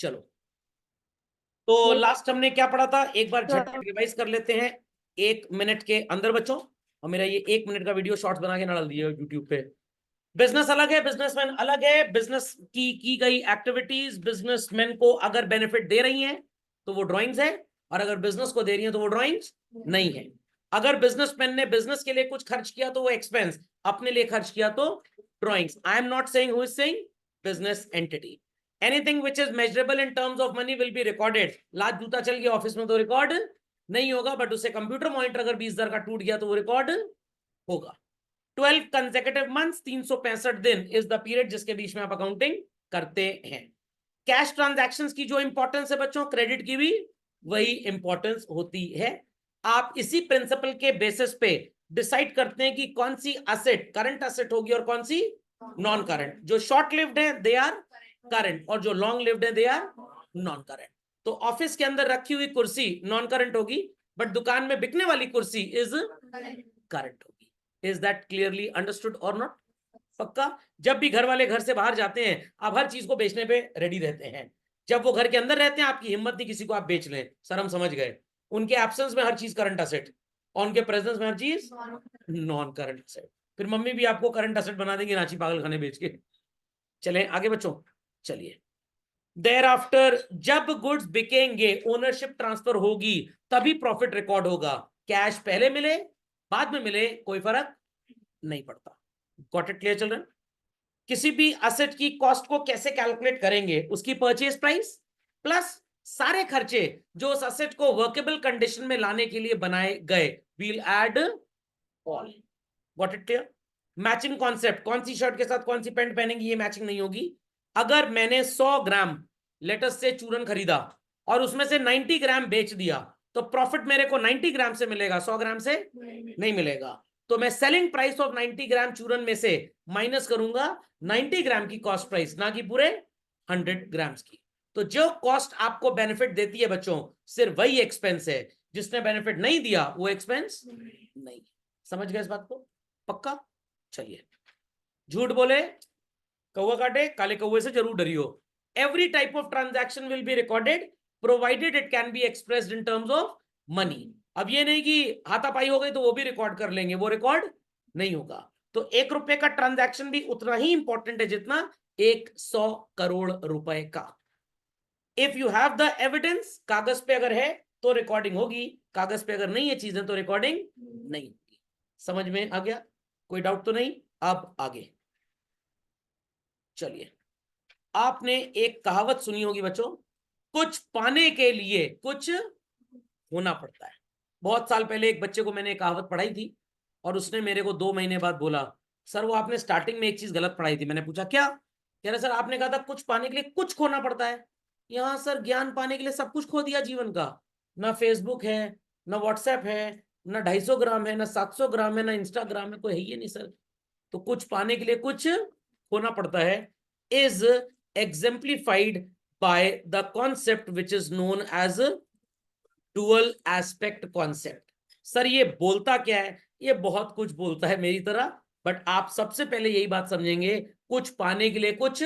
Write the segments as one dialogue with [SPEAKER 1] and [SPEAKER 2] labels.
[SPEAKER 1] चलो, तो लास्ट हमने क्या पढ़ा था, एक बार झट
[SPEAKER 2] सर
[SPEAKER 1] रिवाइज कर लेते हैं 1 मिनट के अंदर बच्चों। और मेरा ये 1 मिनट का वीडियो शॉर्ट्स बना के ना डाल दिए यूट्यूब पे। बिजनेस अलग है, बिजनेसमैन अलग है। बिजनेस की गई एक्टिविटीज बिजनेसमैन को अगर बेनिफिट दे रही हैं तो वो ड्राइंग्स है, और अगर बिजनेस को दे रही है तो वो ड्राइंग्स नहीं है। अगर बिजनेसमैन ने बिजनेस के लिए कुछ खर्च किया तो वो एक्सपेंस, अपने लिए खर्च किया तो drawings. I am not saying, who is saying? Business entity. Anything which is measurable in terms of money will be recorded. लात जूता चल गया ऑफिस में तो रिकॉर्ड नहीं होगा, बट उससे कंप्यूटर मॉनिटर अगर 20,000 का टूट गया तो वो रिकॉर्ड होगा। 12 कंसेक्यूटिव मंथ्स, 365 दिन इज द पीरियड जिसके बीच में आप अकाउंटिंग करते हैं। कैश ट्रांजैक्शंस की जो इंपॉर्टेंस है बच्चों, क्रेडिट की भी वही इंपॉर्टेंस होती है। आप इसी प्रिंसिपल के बेसिस पे डिसाइड करते हैं कि कौन सी एसेट करंट एसेट होगी और कौन सी नॉन करंट। जो शॉर्ट लिव्ड है दे आर करंट, और जो लॉन्ग लिव्ड है दे आर नॉन करंट। तो ऑफिस के अंदर रखी हुई कुर्सी नॉन करंट होगी, बट दुकान में बिकने वाली कुर्सी इज करंट होगी। इज दैट क्लियरली अंडरस्टूड और नॉट? पक्का? जब भी घर वाले घर से बाहर जाते हैं आप हर चीज को बेचने पे रेडी रहते हैं। जब वो घर के अंदर रहते हैं आपकी हिम्मत नहीं किसी को आप बेच लें, सर हम समझ गए। उनके एब्सेंस में हर चीज करंट असेट, और उनके प्रेजेंस में हर चीज नॉन करंट असेट। फिर मम्मी भी आपको करंट असेट बना देंगे रांची पागल खाने बेच के। चलें आगे बच्चों, चलिए। देयर आफ्टर जब गुड्स बिकेंगे, ओनरशिप ट्रांसफर होगी, तभी प्रॉफिट रिकॉर्ड होगा। कैश पहले मिले बाद में मिले कोई फर्क नहीं पड़ता। Got it? Clear children? किसी भी असेट की कॉस्ट को कैसे कैलकुलेट करेंगे? उसकी परचेज प्राइस प्लस सारे खर्चे जो उस असेट को वर्केबल कंडीशन में लाने के लिए बनाए गए, we'll add all. Got it clear? Matching concept, कौन सी शर्ट के साथ कौन सी पैंट पहनेंगी ये मैचिंग नहीं होगी। अगर मैंने 100 ग्राम लेटस से चूरन खरीदा और उसमें से 90 ग्राम बेच दिया तो प्रॉफिट मेरे को 90 ग्राम से मिलेगा, 100 ग्राम से नहीं मिलेगा। तो मैं सेलिंग प्राइस ऑफ 90 ग्राम चूरन में से माइनस करूंगा 90 ग्राम की कॉस्ट प्राइस, ना कि पूरे 100 ग्राम्स की। तो जो कॉस्ट आपको बेनिफिट देती है बच्चों, सिर्फ वही एक्सपेंस है। जिसने बेनिफिट नहीं दिया वो एक्सपेंस नहीं। समझ गए इस बात को? पक्का? चलिए, झूठ बोले कौवा काटे, काले कौवे से जरूर डरियो। Every type of transaction will be recorded provided it can be expressed in terms of money. अब ये नहीं कि हाथापाई हो गई तो वो भी रिकॉर्ड कर लेंगे, वो रिकॉर्ड नहीं होगा। तो 1 रुपए का ट्रांजैक्शन भी उतना ही इंपॉर्टेंट है जितना 100 करोड़ रुपए का। If you have the evidence, कागज पे अगर है तो रिकॉर्डिंग होगी, कागज पे अगर नहीं है चीजें तो रिकॉर्डिंग नहीं होगी। समझ में आ गया? कोई डाउट तो नहीं? अब आगे चलिए। आपने एक कहावत सुनी होगी बच्चों, कुछ पाने के लिए कुछ होना पड़ता है। बहुत साल पहले एक बच्चे को मैंने एक कहावत पढ़ाई थी और उसने मेरे को 2 महीने बाद बोला, सर वो आपने स्टार्टिंग में एक चीज गलत पढ़ाई थी। मैंने पूछा क्या? कह रहे सर आपने कहा था कुछ पाने के लिए कुछ खोना पड़ता है। यहाँ सर ज्ञान पाने के लिए सब कुछ खो दिया जीवन का। ना फेसबुक है, ना व्हाट्सएप है, ना 250 ग्राम है, ना 700 ग्राम है, ना इंस्टाग्राम है, कोई है ही नहीं सर। तो कुछ पाने के लिए कुछ खोना पड़ता है is exemplified by the concept which is known as dual aspect concept. Sir ये बोलता क्या है? ये बहुत कुछ बोलता है मेरी तरह, बट आप सबसे पहले यही बात समझेंगे, कुछ पाने के लिए कुछ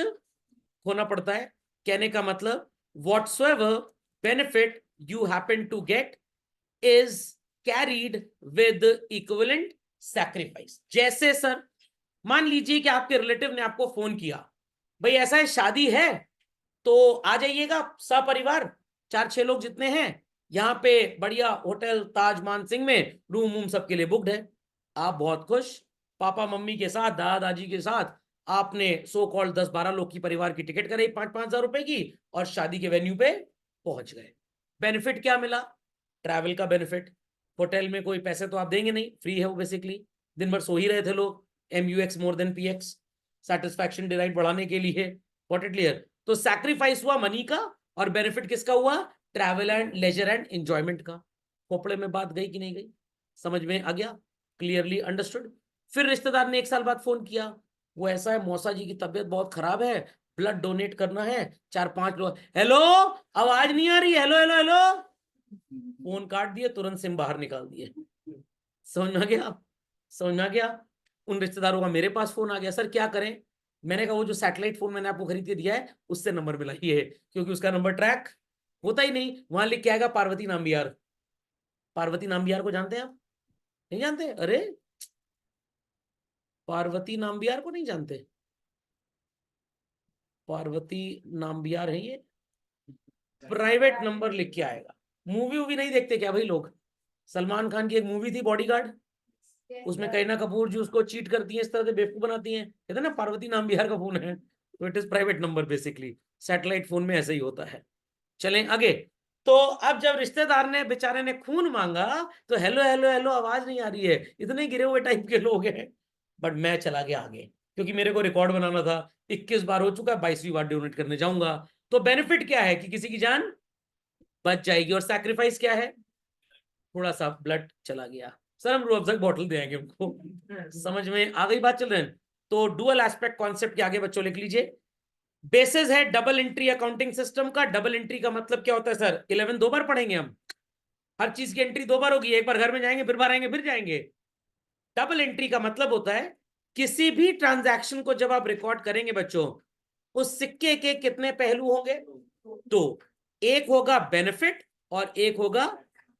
[SPEAKER 1] होना पड़ता है। कहने का मतलब whatsoever benefit you happen to get is carried with equivalent sacrifice। जैसे सर मान लीजिए कि आपके रिलेटिव ने आपको फोन किया, भाई ऐसा है शादी है तो आ जाइएगा सपरिवार, 4-6 लोग जितने हैं, यहाँ पे बढ़िया होटल ताज मानसिंह में रूम वूम सबके लिए बुक्ड है। आप बहुत खुश, पापा मम्मी के साथ दादा दादी के साथ आपने सो कॉल्ड 10-12 लोग की परिवार की टिकट कराई 5-5 हजार रुपए की और शादी के वेन्यू पे पहुंच गए। बेनिफिट क्या मिला? ट्रैवल का बेनिफिट। होटल में कोई पैसे तो आप देंगे नहीं, फ्री है वो बेसिकली। दिन भर सो ही रहे थे लोग, MUX more than PX, satisfaction delight बढ़ाने के लिए। What it clear? तो सैक्रिफाइस हुआ मनी का और बेनिफिट किसका हुआ? Travel and leisure and enjoyment का। खोपड़े में बात गई कि नहीं गई? समझ में आ गया? Clearly understood? फिर रिश्तेदार ने 1 साल बाद फोन किया, वो ऐसा है मौसा जी की तबीयत बहुत खराब है, ब्लड डोनेट करना है, 4-5 लोग। हेलो, आवाज नहीं आ रही, हेलो हेलो हेलो। फोन काट दिए, तुरंत सिम बाहर निकाल दिए। समझ में आ गया? समझ में आ गया? उन रिश्तेदारों का मेरे पास फोन आ गया, सर क्या करें? मैंने कहा वो जो सैटेलाइट फोन मैंने आपको खरीद के दिया है उससे नंबर मिलाइए, क्योंकि उसका नंबर ट्रैक होता ही नहीं। वहां लिख के आएगा पार्वती नाम्बियार। पार्वती नाम्बियार को जानते हैं आप? नहीं जानते? अरे पार्वती नाम्बियार को नहीं जानते? पार्वती नाम्बियार है ये, प्राइवेट नंबर लिख के आएगा। मूवी वूवी नहीं देखते क्या भाई लोग? सलमान खान की एक मूवी थी बॉडीगार्ड, उसमें करीना कपूर जी उसको चीट करती हैं, इस तरह से बेवकूफ बनाती हैं, कहते हैं ना पार्वती नाम बिहार का फोन है, तो it is private number basically. Satellite phone में ऐसे ही होता है। चलें आगे। तो अब जब रिश्तेदार ने बेचारे ने खून मांगा तो हेलो हेलो हेलो आवाज नहीं आ रही है, इतने गिरे हुए टाइप के लोग हैं। बट मैं चला गया आगे, क्योंकि मेरे को रिकॉर्ड बनाना था। 21 बार हो चुका है, 22वीं बार डोनेट करने जाऊंगा। तो बेनिफिट क्या है कि किसी की जान बच जाएगी, और सैक्रिफाइस क्या है? थोड़ा सा ब्लड चला गया। सर हम रूह अफ़ज़ा की बोतल देंगे उनको। समझ में आ गई बात? चल रहे हैं। तो डुअल एस्पेक्ट कॉन्सेप्ट के आगे बच्चों लिख लीजिए। बेसिस है डबल एंट्री अकाउंटिंग सिस्टम का। डबल एंट्री का मतलब क्या होता है सर? 11 दो बार पढ़ेंगे हम, हर चीज की एंट्री दो बार होगी, एक बार घर में जाएंगे, फिर बार आएंगे, फिर जाएंगे। डबल एंट्री का मतलब होता है किसी भी ट्रांजैक्शन को जब आप रिकॉर्ड करेंगे बच्चों, उस सिक्के के कितने पहलू होंगे? दो। एक होगा बेनिफिट और एक होगा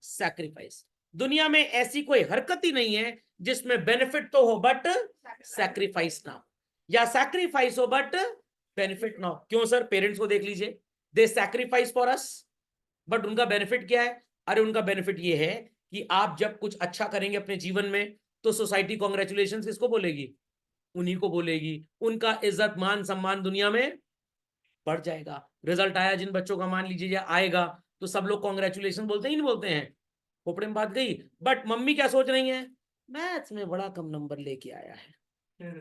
[SPEAKER 1] सैक्रिफाइस। दुनिया में ऐसी कोई हरकत ही नहीं है जिसमें बेनिफिट तो हो बट सैक्रिफाइस ना हो, या सैक्रिफाइस हो बट बेनिफिट ना हो। क्यों सर? पेरेंट्स को देख लीजिए, दे सैक्रिफाइस फॉर अस, बट उनका बेनिफिट क्या है? अरे उनका बेनिफिट ये है कि आप जब कुछ अच्छा करेंगे अपने जीवन में तो सोसाइटी कॉन्ग्रेचुलेशन किसको बोलेगी? उन्हीं को बोलेगी। उनका इज्जत मान सम्मान दुनिया में बढ़ जाएगा। रिजल्ट आया जिन बच्चों का, मान लीजिए आएगा, तो सब लोग कॉन्ग्रेचुलेशन बोलते ही नहीं बोलते हैं? खोपड़े में बात गई। बट मम्मी क्या सोच रही है? मैथ्स में बड़ा कम नंबर लेके आया है।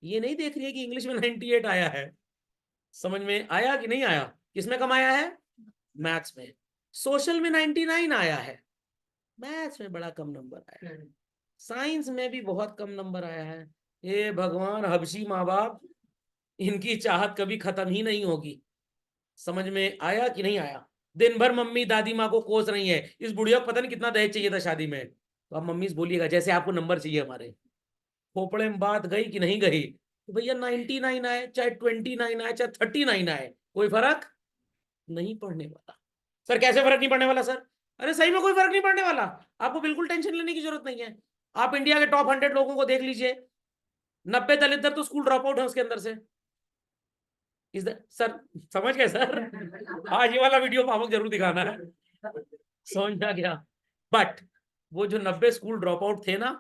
[SPEAKER 1] ये नहीं देख रही है कि इंग्लिश में 98 आया है। समझ में आया कि नहीं आया? किसमें कम आया है? मैथ्स में। सोशल में 99 आया है, मैथ्स में बड़ा कम नंबर आया है। साइंस में भी बहुत कम नंबर आया है। ये भगवान, हबशी माँ बाप, इनकी चाहत कभी खत्म ही नहीं होगी। समझ में आया कि नहीं आया? दिन भर मम्मी दादी माँ को कोस रही है, इस बुढ़िया को पता नहीं कितना दहेज चाहिए था शादी में। तो आप मम्मी से बोलिएगा जैसे आपको नंबर चाहिए हमारे। खोपड़े में बात गई कि नहीं गई? तो भैया 99 आए, चाहे 29 आए, चाहे 39 आए, कोई फर्क नहीं पड़ने वाला। सर कैसे फर्क नहीं पड़ने वाला सर? अरे सही में कोई फर्क नहीं पड़ने वाला। आपको बिल्कुल टेंशन लेने की जरूरत नहीं है। आप इंडिया के टॉप 100 लोगों को देख लीजिए, 90 दलित तो स्कूल ड्रॉप आउट है उसके अंदर से। सर समझ गए सर? आज ये वाला वीडियो पापक जरूर दिखाना है। समझ में आ गया? बट वो जो 90 स्कूल ड्रॉप आउट थे ना,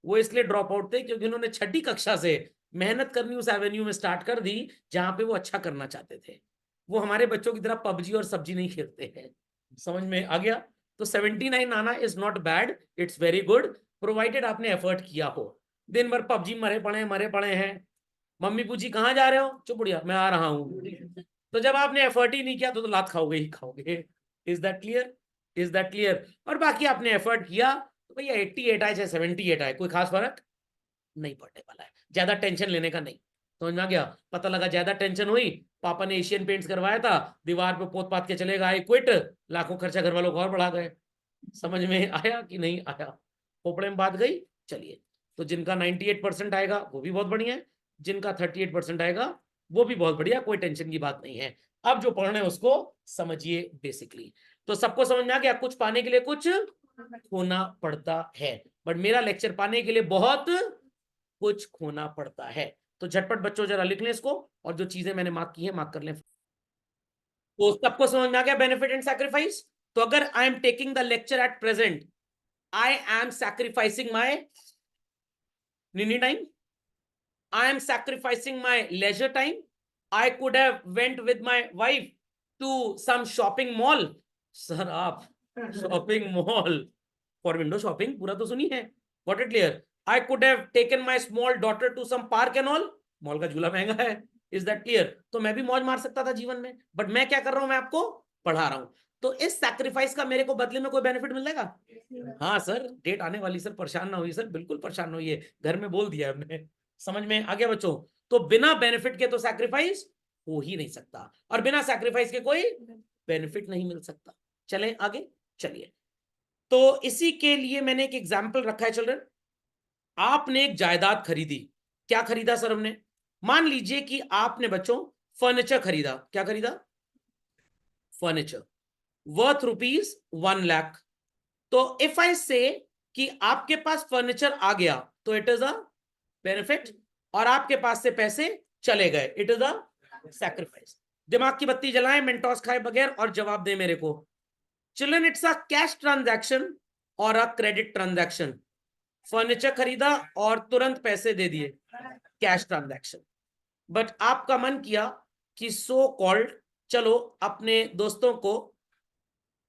[SPEAKER 1] वो इसलिए ड्रॉप आउट थे क्योंकि उन्होंने छठी कक्षा से मेहनत करनी उस एवेन्यू में स्टार्ट कर दी जहां पे वो अच्छा करना चाहते थे। वो हमारे बच्चों की तरह पबजी और सब्जी नहीं खेलते हैं। समझ में आ गया? तो 79 आना is not bad, it's very good, provided आपने एफर्ट किया हो। दिन भर पबजी मरे पड़े हैं। मम्मी पूछी कहाँ जा रहे हो? चुप बुढ़िया मैं आ रहा हूँ। तो जब आपने एफर्ट ही नहीं किया तो लात खाओगे ही खाओगे। Is that clear? Is that clear? और बाकी आपने एफर्ट किया तो भैया 88 आए चाहे 78 आए, कोई खास फर्क नहीं पड़ने वाला है। ज्यादा टेंशन लेने का नहीं। समझ में आ गया? पता लगा ज्यादा टेंशन हुई, पापा ने एशियन पेंट्स करवाया था, दीवार पे पोत पात के चलेगा, आई क्विट, लाखों खर्चा घर वालों को और बढ़ा गए। समझ में आया कि नहीं आया? खोपड़े में बात गई। चलिए, तो जिनका 98% आएगा वो भी बहुत बढ़िया है, जिनका 38% आएगा वो भी बहुत बढ़िया, कोई टेंशन की बात नहीं है। अब जो पढ़ रहे हैं उसको समझिए बेसिकली। तो सबको समझ में आ गया, कुछ पाने के लिए कुछ खोना पड़ता है, बट मेरा लेक्चर पाने के लिए बहुत कुछ खोना पड़ता है। तो झटपट बच्चों जरा लिख लें इसको, और जो चीजें मैंने मार्क की है मार्क कर लें। तो सबको समझ में आ गया बेनिफिट एंड सैक्रिफाइस? तो अगर I am taking the lecture at present, I am sacrificing my nini time. I am sacrificing my leisure time. I could have went with my wife to some shopping mall. Sir, आप shopping mall for window shopping पूरा तो सुनी है. Got it clear? I could have taken my small daughter to some park and all. Mall का झूला महंगा है. Is that clear? तो मैं भी मौज मार सकता था जीवन में, बट मैं क्या कर रहा हूं? मैं आपको पढ़ा रहा हूं. तो इस सैक्रिफाइस का मेरे को बदले में कोई बेनिफिट मिल जाएगा? हाँ सर, डेट आने वाली सर, परेशान ना होइए सर, बिल्कुल परेशान होइए, घर में बोल दिया हमने. समझ में आ गया बच्चों? तो बिना बेनिफिट के तो सैक्रिफाइस हो ही नहीं सकता, और बिना सैक्रिफाइस के कोई बेनिफिट नहीं मिल सकता. चलें आगे. चलिए, तो इसी के लिए मैंने एक एग्जाम्पल रखा है चिल्ड्रन. आपने एक जायदाद खरीदी. क्या खरीदा सर हमने? मान लीजिए कि आपने बच्चों फर्नीचर खरीदा, क्या खरीदा? Furniture worth ₹1 lakh. तो इफ आई से कि आपके पास फर्नीचर आ गया तो इट इज अ बेनिफिट, और आपके पास से पैसे चले गए इट इज अ सैक्रिफाइस। दिमाग की बत्ती जलाएं मेंटोस खाए बगैर और जवाब दें मेरे को। Children, it's a cash transaction और अ क्रेडिट ट्रांजैक्शन? फर्नीचर खरीदा और तुरंत पैसे दे दिए, कैश ट्रांजैक्शन। बट आपका मन किया कि सो कॉल्ड चलो अपने दोस्तों को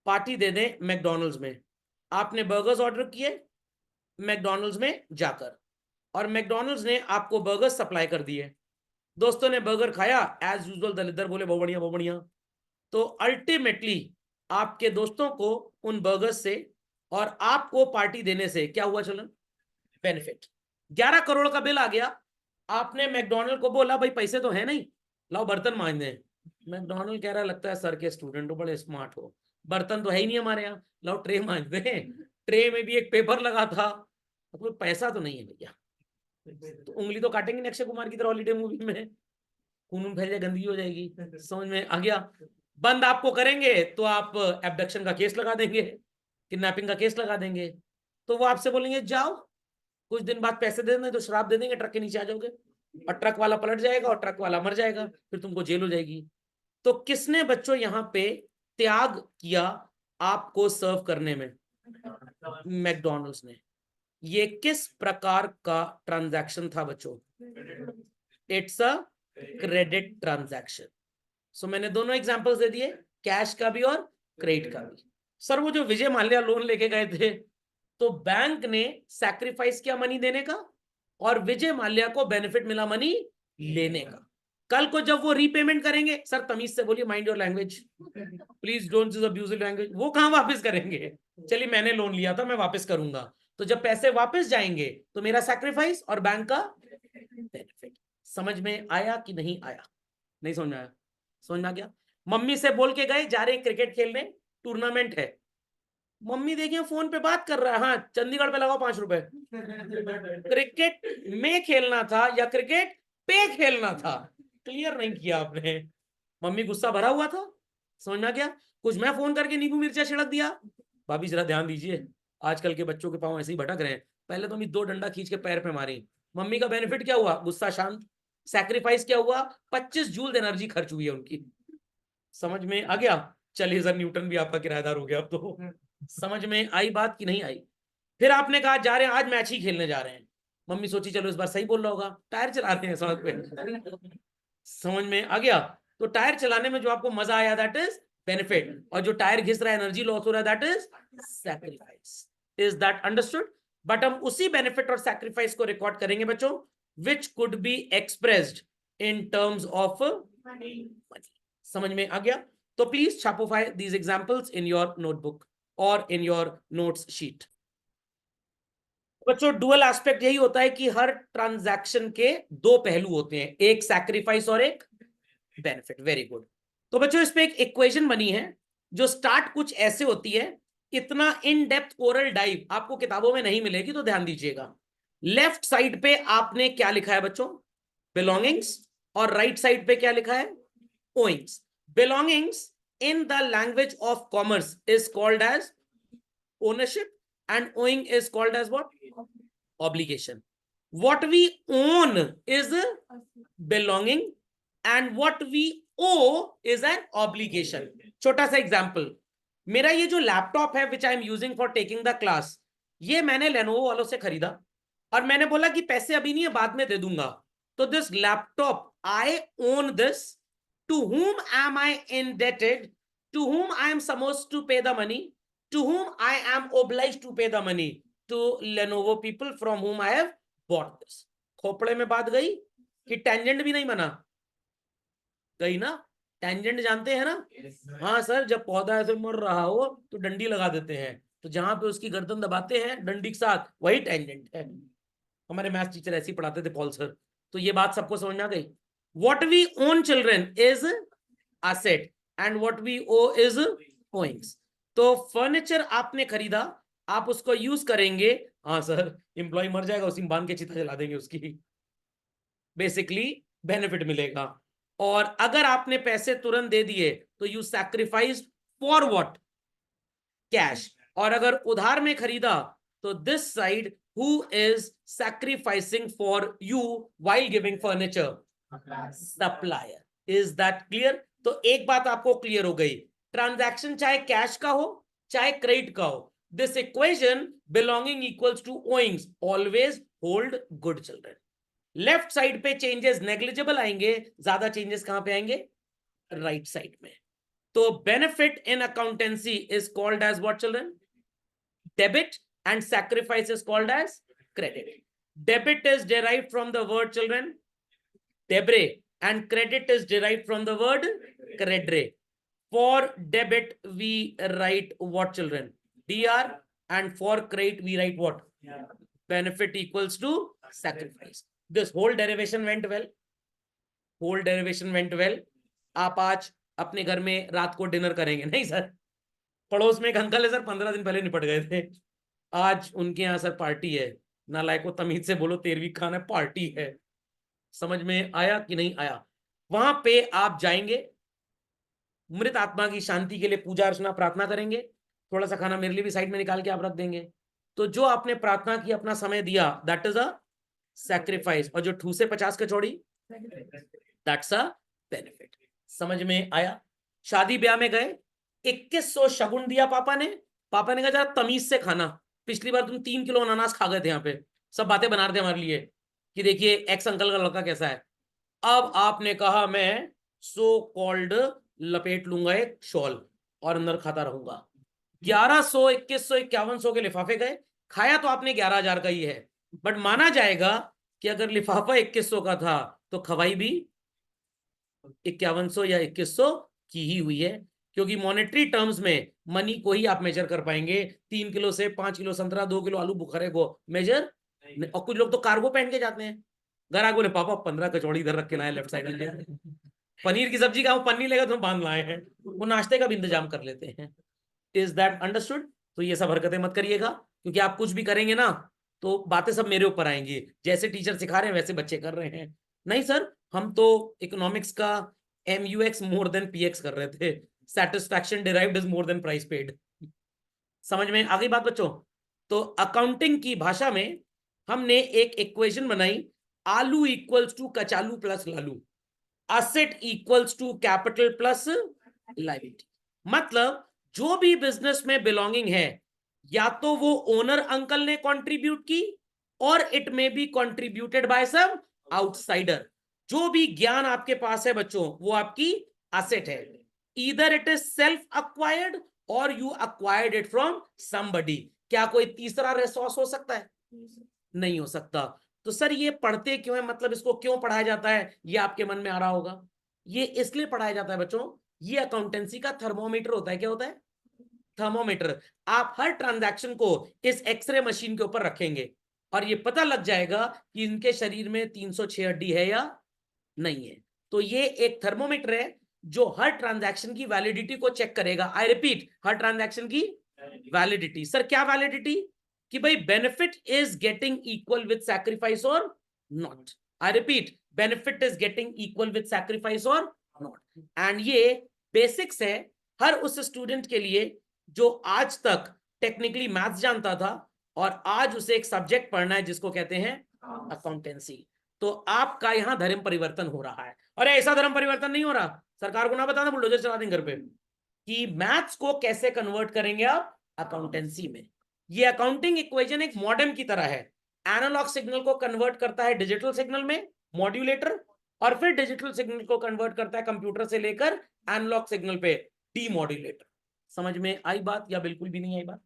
[SPEAKER 1] पार्टी दे दें मैकडॉनल्ड्स में। आपने बर्गर्स ऑर्डर किए मैकडॉनल्ड्स में जाकर, और मैकडॉनल्ड्स ने आपको बर्गर्स सप्लाई कर दिए। दोस्तों ने बर्गर खाया एज यूजुअल, दलिदर बोले बहुत बढ़िया बहुत बढ़िया। तो अल्टीमेटली आपके दोस्तों को उन बर्गर्स से और आपको पार्टी देने से क्या हुआ चलन? बेनिफिट। 11 करोड़ का बिल आ गया। आपने मैकडॉनल्ड को बोला भाई पैसे तो है नहीं, लाओ बर्तन मांज दें। मैकडॉनल्ड कह रहा लगता है सर के स्टूडेंट हो, बड़े स्मार्ट हो, बर्तन तो है ही नहीं हमारे यहाँ, लाओ ट्रे मांज दें। ट्रे में भी एक पेपर लगा था, तो पैसा तो नहीं है भैया। तो उंगली तो काटेंगे नहीं अक्षय कुमार की तरह हॉलीडे मूवी में, खून फैल जाए गंदगी हो जाएगी। समझ में आ गया? बंद आपको करेंगे तो आप एब्डक्शन का केस लगा देंगे, किडनैपिंग का केस लगा देंगे। तो वो आपसे बोलेंगे जाओ कुछ दिन बाद पैसे दे देंगे तो शराब दे देंगे, ट्रक के नीचे आ जाओगे, और ट्रक वाला पलट जाएगा और ट्रक वाला मर जाएगा, फिर तुमको जेल हो जाएगी। तो किसने बच्चों यहाँ पे त्याग किया आपको सर्व करने में? मैकडॉनल्ड्स ने। ये किस प्रकार का ट्रांजैक्शन था बच्चों? It's a credit transaction. So मैंने दोनों एग्जांपल्स दे दिए, कैश का भी और क्रेडिट का भी। सर वो जो विजय माल्या लोन लेके गए थे, तो बैंक ने सैक्रिफाइस किया मनी देने का, और विजय माल्या को बेनिफिट मिला मनी लेने का। कल को जब वो रीपेमेंट करेंगे, सर तमीज से बोलिए, mind your language, please don't use abusive language, वो कहां वापस करेंगे? चलिए मैंने लोन लिया था मैं वापस करूंगा, तो जब पैसे वापस जाएंगे तो मेरा सैक्रिफाइस और बैंक का बेनिफिट। समझ में आया कि नहीं आया? नहीं समझ में आया? समझ में आ गया? मम्मी से बोल के गए जा रहे क्रिकेट खेलने, टूर्नामेंट है। मम्मी देखिए फोन पे बात कर रहा है, हाँ चंडीगढ़ पे लगाओ ₹5। क्रिकेट में खेलना था या क्रिकेट पे खेलना था, क्लियर नहीं किया आपने। मम्मी गुस्सा भरा हुआ था, समझ में आ गया? कुछ मैं फोन करके नींबू मिर्चा छिड़क दिया, भाभी जरा ध्यान दीजिए आजकल के बच्चों के पांव ऐसे ही भटक रहे हैं, पहले तो मैं 2 डंडा खींच के पैर पे मारी। मम्मी का बेनिफिट क्या हुआ? गुस्सा शांत। सैक्रिफाइस क्या हुआ? 25 जूल एनर्जी खर्च हुई है उनकी। समझ में आ गया? चलिए सर न्यूटन भी आपका किराएदार हो गया अब तो। समझ में आई बात कि नहीं आई? फिर आपने कहा जा रहे हैं आज मैच ही खेलने जा रहे हैं। मम्मी सोची चलो इस बार सही बोल रहा होगा, टायर चला रहे हैं सड़क पे। समझ में आ गया? तो टायर चलाने में जो आपको मजा आया दैट इज बेनिफिट, और जो टायर घिस रहा है एनर्जी लॉस हो रहा है that is sacrifice. Is that understood? But हम उसी बेनिफिट और सैक्रिफाइस को रिकॉर्ड करेंगे बच्चों, which could be expressed in terms of money. समझ में आ गया? तो प्लीज छापोफाई these examples in your notebook और इन योर नोट्स शीट। बच्चों डुअल एस्पेक्ट यही होता है कि हर ट्रांजैक्शन के 2 पहलू होते हैं, एक सैक्रिफाइस और एक बेनिफिट। Very good. तो बच्चों इस पे एक इक्वेशन बनी है जो स्टार्ट कुछ ऐसे होती है, इतना इन डेप्थ कोरल डाइव आपको किताबों में नहीं मिलेगी, तो ध्यान दीजिएगा। लेफ्ट साइड पे आपने क्या लिखा है बच्चों? बिलोंगिंग्स। और राइट साइड पे क्या लिखा है? Owings. Belongings in the language of commerce is called as ownership, and owing is called as what? Obligation. What we own is belonging and what we owe is an obligation. छोटा सा example, मेरा ये जो laptop है which I am using for taking the class, ये मैंने Lenovo वालों से खरीदा और मैंने बोला कि पैसे अभी नहीं है बाद में दे दूंगा। तो this laptop I own this, to whom am I indebted, to whom I am supposed to pay the money, to whom I am obliged to pay the money? To Lenovo people from whom I have bought this. खोपड़े में बात गई कि tangent भी नहीं बना? गई ना? टेंजेंट जानते हैं ना? हाँ सर, जब पौधा ऐसे मर रहा हो तो डंडी लगा देते हैं, तो जहां पे उसकी गर्दन दबाते हैं डंडी के साथ, वही टेंजेंट है। हमारे मैथ्स टीचर ऐसे ही पढ़ाते थे, पॉल सर। तो ये बात सबको समझ में आ गई? What we own children is asset and what we owe is owings. तो फर्नीचर आपने खरीदा, आप उसको यूज करेंगे, हाँ सर एम्प्लॉय मर जाएगा उसी में बांध के चिता जला देंगे उसकी। बेसिकली बेनिफिट मिलेगा। और अगर आपने पैसे तुरंत दे दिए तो you sacrifice for what, cash. और अगर उधार में खरीदा तो this side who is sacrificing for you while giving furniture, supplier. Is that clear? तो एक बात आपको क्लियर हो गई, ट्रांजैक्शन चाहे कैश का हो चाहे क्रेडिट का हो, this equation belonging equals to owings always hold good children. Left side पे चेंजेस नेग्लिजिबल आएंगे, ज्यादा चेंजेस कहां पे आएंगे? राइट साइड में। तो benefit in accountancy is called as what children? Debit, and sacrifice is called as credit. Debit is derived from the word children debre, and credit is derived from the word credere. For debit we write what children? dr, and for credit we write what? benefit equals to sacrifice. This whole derivation went well, whole derivation went well. आप आज अपने घर में रात को dinner करेंगे? नहीं sir, पड़ोस में एक अंकल है सर, 15 दिन पहले निपट गए थे, आज उनके यहाँ सर पार्टी है। नालायको तमीज से बोलो, 13वीं खाना पार्टी है। समझ में आया कि नहीं आया? वहां पे आप जाएंगे, मृत आत्मा की शांति के लिए पूजा अर्चना प्रार्थना करेंगे, थोड़ा सा खाना मेरे लिए भी साइड में निकाल के आप रख देंगे। तो जो आपने प्रार्थना की, अपना समय दिया, दैट इज अ सैक्रिफाइस। और जो ठूसे 50 कचौड़ी, दैट्स अ बेनिफिट। समझ में आया? शादी ब्याह में गए, 2100 शगुन दिया पापा ने कहा जरा तमीज से खाना, पिछली बार तुम 3 किलो अनानास खा गए थे। यहाँ पे सब बातें बना रहे थे हमारे लिए कि देखिए एक्स अंकल का लड़का कैसा है। अब आपने कहा मैं सो कॉल्ड लपेट लूंगा एक शॉल और अंदर खाता रहूंगा। 1100, 2100, 5100 के लिफाफे गए, खाया तो आपने 11,000 का ही है, बट माना जाएगा कि अगर लिफाफा 2100 का था तो खवाई भी 5100 या 2100 की ही हुई है, क्योंकि मॉनेटरी टर्म्स में मनी को ही आप मेजर कर पाएंगे। 3 किलो से 5 किलो संतरा, 2 किलो आलू बुखारे को मेजर। और कुछ लोग तो कार्गो पहन के जाते हैं, घर आगे बोले पापा 15 कचौड़ी इधर रख के लाए लेफ्ट साइड में, पनीर की सब्जी का पन्नी लेगा तो बांध लाए हैं, वो नाश्ते का भी इंतजाम कर लेते हैं। Is that understood? तो ये सब हरकतें मत करिएगा, क्योंकि आप कुछ भी करेंगे ना तो बातें सब मेरे ऊपर आएंगी, जैसे टीचर सिखा रहे हैं वैसे बच्चे कर रहे हैं। नहीं सर, हम तो इकोनॉमिक्स का MUX मोर देन PX कर रहे थे, satisfaction derived is more than price paid. समझ में आ गई बात बच्चों? तो अकाउंटिंग की भाषा में हमने एक इक्वेशन बनाई, आलू इक्वल्स टू कचालू प्लस लालू, asset equals to capital plus liability. मतलब जो भी बिजनेस में बिलोंगिंग है, या तो वो ओनर अंकल ने कंट्रीब्यूट की, और it may be contributed by some outsider. जो भी ज्ञान आपके पास है बच्चों, वो आपकी एसेट है। Either it is self acquired और you acquired it from somebody. क्या कोई तीसरा रिसोर्स हो सकता है? नहीं हो सकता। तो सर ये पढ़ते क्यों है, मतलब इसको क्यों पढ़ाया जाता है, ये आपके मन में आ रहा होगा। ये इसलिए पढ़ाया जाता है बच्चों, ये अकाउंटेंसी का थर्मोमीटर होता है। क्या होता है? थर्मोमीटर। आप हर ट्रांजैक्शन को इस एक्सरे मशीन के ऊपर रखेंगे और ये पता लग जाएगा कि इनके शरीर में 306 हड्डी है या नहीं है। तो ये एक थर्मोमीटर है जो हर ट्रांजैक्शन की वैलिडिटी को चेक करेगा। आई रिपीट, हर ट्रांजैक्शन की वैलिडिटी। सर क्या वैलिडिटी? कि भाई benefit is getting equal with sacrifice और not. I repeat, benefit is getting equal with sacrifice और नॉट। एंड ये बेसिक्स है हर उस स्टूडेंट के लिए जो आज तक टेक्निकली मैथ्स जानता था और आज उसे एक सब्जेक्ट पढ़ना है जिसको कहते हैं अकाउंटेंसी। तो आपका यहां धर्म परिवर्तन हो रहा है। और ऐसा धर्म परिवर्तन नहीं हो रहा, सरकार को ना बताना, बुलडोजर चला देंगे घर पे, कि मैथ्स को कैसे कन्वर्ट करेंगे आप अकाउंटेंसी में। ये अकाउंटिंग इक्वेशन एक मॉडेम की तरह है, एनालॉग सिग्नल को कन्वर्ट करता है डिजिटल सिग्नल में, मॉड्यूलेटर, और फिर डिजिटल सिग्नल को कन्वर्ट करता है कंप्यूटर से लेकर एनालॉग सिग्नल पे, डीमॉड्यूलेटर। समझ में आई बात या बिल्कुल भी नहीं आई बात?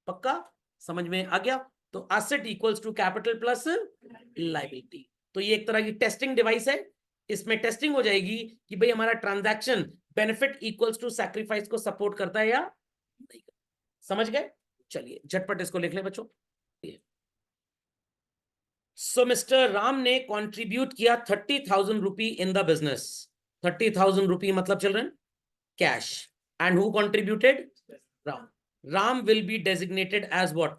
[SPEAKER 1] पक्का समझ में आ गया? तो asset equals to capital plus liability. तो ये एक तरह की टेस्टिंग डिवाइस है, इसमें टेस्टिंग हो जाएगी कि भाई हमारा transaction benefit equals to sacrifice को सपोर्ट करता है या नहीं। समझ गए? चलिए झटपट इसको लिख ले बच्चों। सो मिस्टर राम ने कंट्रीब्यूट किया 30,000 रुपी इन द बिजनेस। 30,000 रुपी मतलब children cash. And who contributed? Ram. Ram will be designated as what?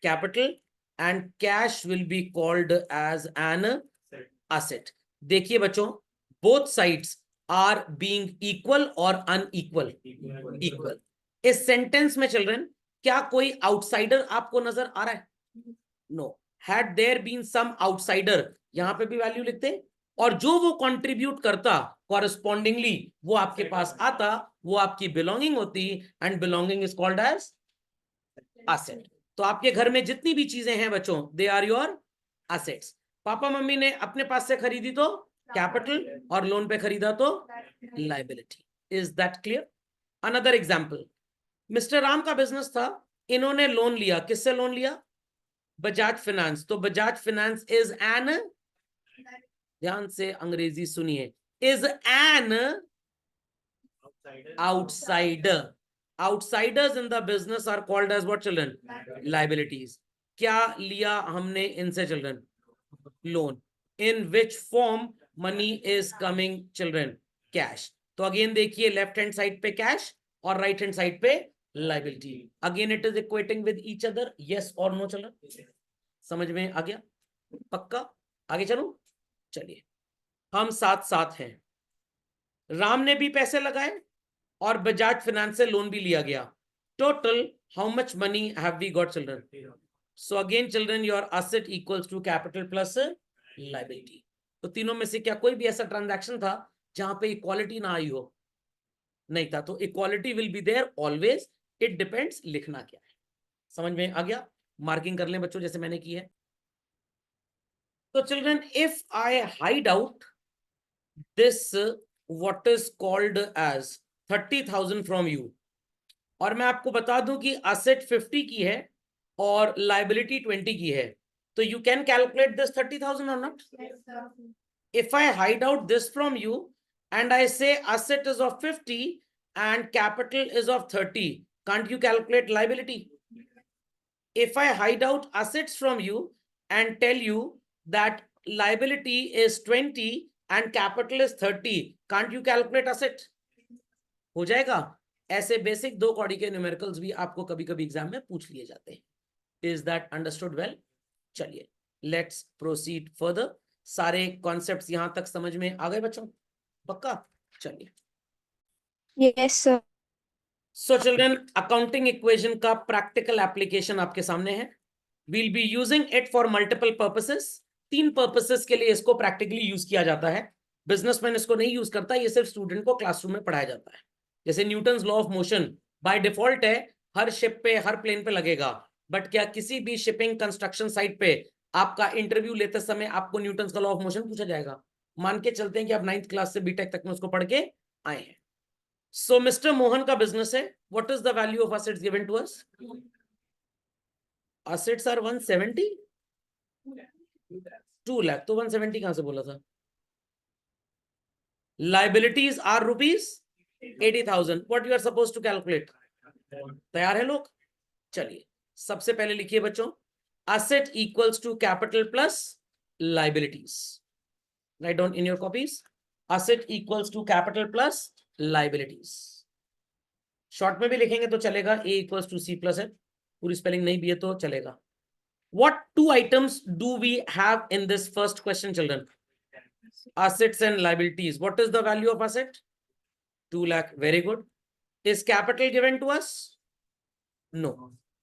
[SPEAKER 1] Capital, and cash will be called as an asset. देखिए बच्चों, both sides are being equal और unequal, equal. इस sentence में children क्या कोई outsider आपको नजर आ रहा है? No. Had there been some outsider, यहां पे भी वैल्यू लिखते, और जो वो कंट्रीब्यूट करता कॉरेस्पॉन्डिंगली वो आपके पास आता, वो आपकी बिलोंगिंग होती, and belonging is called as asset. तो आपके घर में जितनी भी चीजें हैं बच्चों, दे आर योर एसेट्स। पापा मम्मी ने अपने पास से खरीदी तो कैपिटल, और लोन पे खरीदा तो liability. Is that clear? Another example, mister Ram का बिजनेस था, इन्होंने लोन लिया। किससे लोन लिया? बजाज फाइनेंस। तो बजाज फाइनेंस इज एन, ध्यान से अंग्रेजी सुनिए, is an outsider. Outsiders in the business are called as what, children? Liabilities. क्या लिया हमने इनसे children? Loan. In which form money is coming children? Cash. तो अगेन देखिए, लेफ्ट हैंड साइड पे कैश और राइट हैंड साइड पे liability. Again it is equating with each other, yes और नो चिल्ड्रन? समझ में आ गया? पक्का? आगे चलो, चलिए। हम साथ साथ हैं, राम ने भी पैसे लगाए और बजाज फाइनेंस से लोन भी लिया गया। Total how much money have we got children? So again children, your asset equals to capital plus liability. तो तीनों में से क्या कोई भी ऐसा ट्रांजैक्शन था जहां पे इक्वालिटी ना आई हो? नहीं था। तो equality will be there always, it depends. लिखना क्या है, समझ में आ गया? मार्किंग कर लें बच्चों, जैसे मैंने की है। तो children, if I hide out this what is called as 30,000 from you, और मैं आपको बता दूं कि असेट 50 की है और लाइबिलिटी 20 की है, तो यू कैन कैलकुलेट दिस 30,000 और not? If I hide out this from you and I say asset is of 50 and capital is of 30, can't you calculate liability? If I hide out assets from you and tell you that liability is 20 and capital is 30, can't you calculate asset? हो जाएगा। ऐसे basic दो कौड़ी के numericals भी आपको कभी कभी एग्जाम में पूछ लिए जाते हैं। Is that understood well? चलिए, लेट्स प्रोसीड फर्दर। सारे कॉन्सेप्ट्स यहां तक समझ में आ गए बच्चों? पक्का? चलिए।
[SPEAKER 2] Yes sir.
[SPEAKER 1] So children, accounting equation का प्रैक्टिकल एप्लीकेशन आपके सामने है। We'll be using it for multiple purposes. 3 purposes के लिए इसको प्रैक्टिकली यूज किया जाता है। बिजनेसमैन इसको नहीं यूज करता, ये सिर्फ स्टूडेंट को क्लासरूम में पढ़ाया जाता है। जैसे Newton's law of motion by default है, हर शिप पे, हर प्लेन पे लगेगा, बट क्या किसी भी शिपिंग कंस्ट्रक्शन साइट पे आपका इंटरव्यू लेते समय आपको न्यूटन्स का लॉ ऑफ मोशन पूछा जाएगा? मान के चलते हैं कि आप 9th क्लास से बीटेक तक में उसको पढ़ के आए हैं। सो मिस्टर मोहन का बिजनेस है, what is the value of assets given to us? Assets are 170, 2 lakh. तो 170 कहां से बोला था? Liabilities are rupees 80,000। What you are suppose to calculate? तैयार है लोग? चलिए, सबसे पहले लिखिए बच्चों, asset equals to capital plus liabilities. Write down in your copies, asset equals to capital plus liabilities. Short में भी लिखेंगे तो चलेगा, A equals to C plus है, पूरी स्पेलिंग नहीं भी है तो चलेगा। What 2 items do we have in this first question, children? Assets and liabilities. What is the value of asset? 2 lakh. Very good. Is capital given to us? No.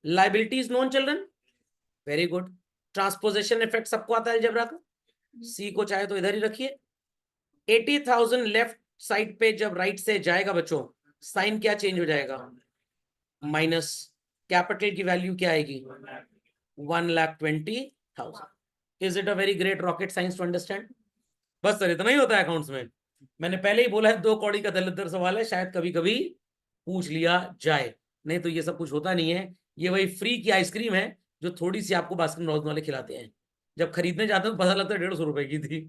[SPEAKER 1] Liabilities known, children? Very good. Transposition effect सबको आता है algebra का? C को चाहे तो इधर ही रखिए। 80,000 left side पे जब राइट से जाएगा बच्चों, साइन क्या चेंज हो जाएगा? माइनस। कैपिटल की वैल्यू क्या आएगी? 1,20,000. Is it a very great rocket science to understand? बस सर, इतना ही होता है अकाउंट्स में। मैंने पहले ही बोला है, 2 कौड़ी का दलिद्र सवाल है, शायद कभी कभी पूछ लिया जाए, नहीं तो ये सब कुछ होता नहीं है। ये वही फ्री की आइसक्रीम है जो थोड़ी सी आपको बास्किन रॉबिन्स वाले खिलाते हैं, जब खरीदने जाते हो तो पता लगता है 150 रुपए की थी।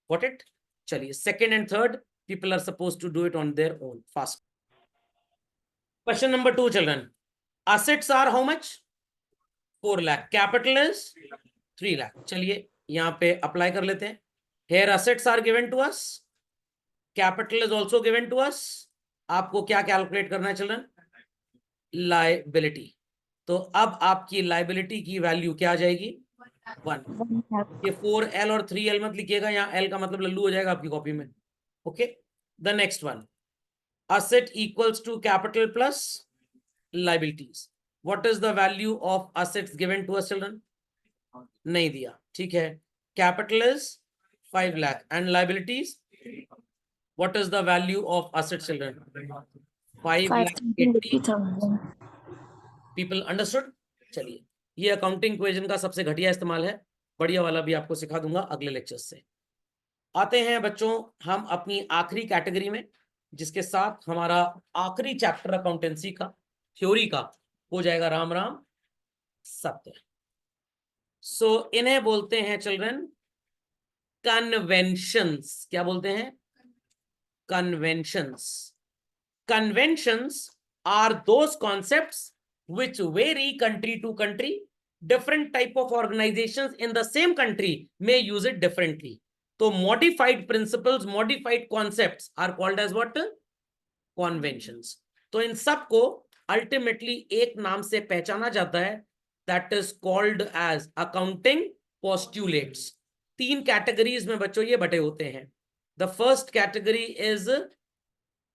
[SPEAKER 1] Got it? चलिए, second and third people are suppose to do it on their own fast. Question number 2 children, assets are how much? 4 lakh. Capital is 3 lakh. चलिए यहां पे अप्लाई कर लेते हैं। Here assets are given to us, capital is also given to us. आपको क्या calculate करना है चिल्ड्रन? लायबिलिटी। तो अब आपकी लायबिलिटी की वैल्यू क्या आ जाएगी? 1।
[SPEAKER 2] 1 lakh.
[SPEAKER 1] ये 4L और 3L मत लिखिएगा, यहाँ L का मतलब लल्लू हो जाएगा आपकी कॉपी में। Okay, the next one, asset equals to capital plus liabilities. What is the value of assets given to us children? नहीं दिया, ठीक है। Capital is 5 lakh and liabilities, what is the value of assets children? 5 lakh 80.
[SPEAKER 2] 5,80,000.
[SPEAKER 1] People understood. चलिए, ये accounting equation का सबसे घटिया इस्तेमाल है, बढ़िया वाला भी आपको सिखा दूंगा अगले लेक्चर्स से। आते हैं बच्चों हम अपनी आखिरी कैटेगरी में, जिसके साथ हमारा आखिरी चैप्टर अकाउंटेंसी का थ्योरी का हो जाएगा राम राम सत्य। सो इन्हें बोलते हैं चिल्ड्रन कन्वेंशंस। क्या बोलते हैं? Conventions. Conventions are those concepts which vary country to country. Different type of organizations in the same country may use it differently. So modified principles, modified concepts are called as what? Conventions. तो इन सब को ultimately एक नाम से पहचाना जाता है, that is called as accounting postulates. 3 categories में बच्चों ये बटे होते हैं। The first category is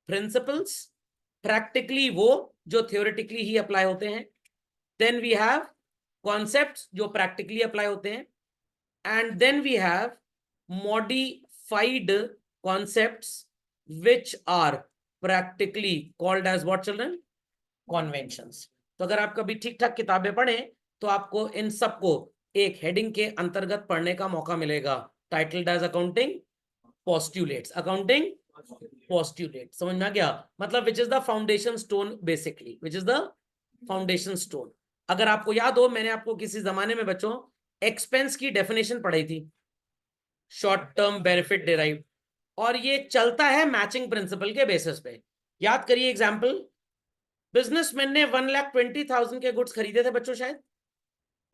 [SPEAKER 1] principles, practically वो जो थियोरेटिकली ही अप्लाई होते हैं। देन वी हैव कॉन्सेप्ट्स जो प्रैक्टिकली अप्लाई होते हैं, and then we have modified concepts which are practically called as what children? Conventions. तो अगर आप कभी ठीक ठाक किताबें पढ़ें तो आपको इन सबको एक हेडिंग के अंतर्गत पढ़ने का मौका मिलेगा, titled as accounting postulates. Accounting postulate, समझ में आ गया? मतलब which is the foundation stone, basically which is the foundation stone. अगर आपको याद हो, मैंने आपको किसी जमाने में बच्चों एक्सपेंस की डेफिनेशन पढ़ाई थी, शॉर्ट टर्म बेनिफिट डिराइव, और ये चलता है मैचिंग प्रिंसिपल के बेसिस पे। याद करिए एग्जांपल, बिजनेसमैन ने 1,20,000 के गुड्स खरीदे थे बच्चों शायद।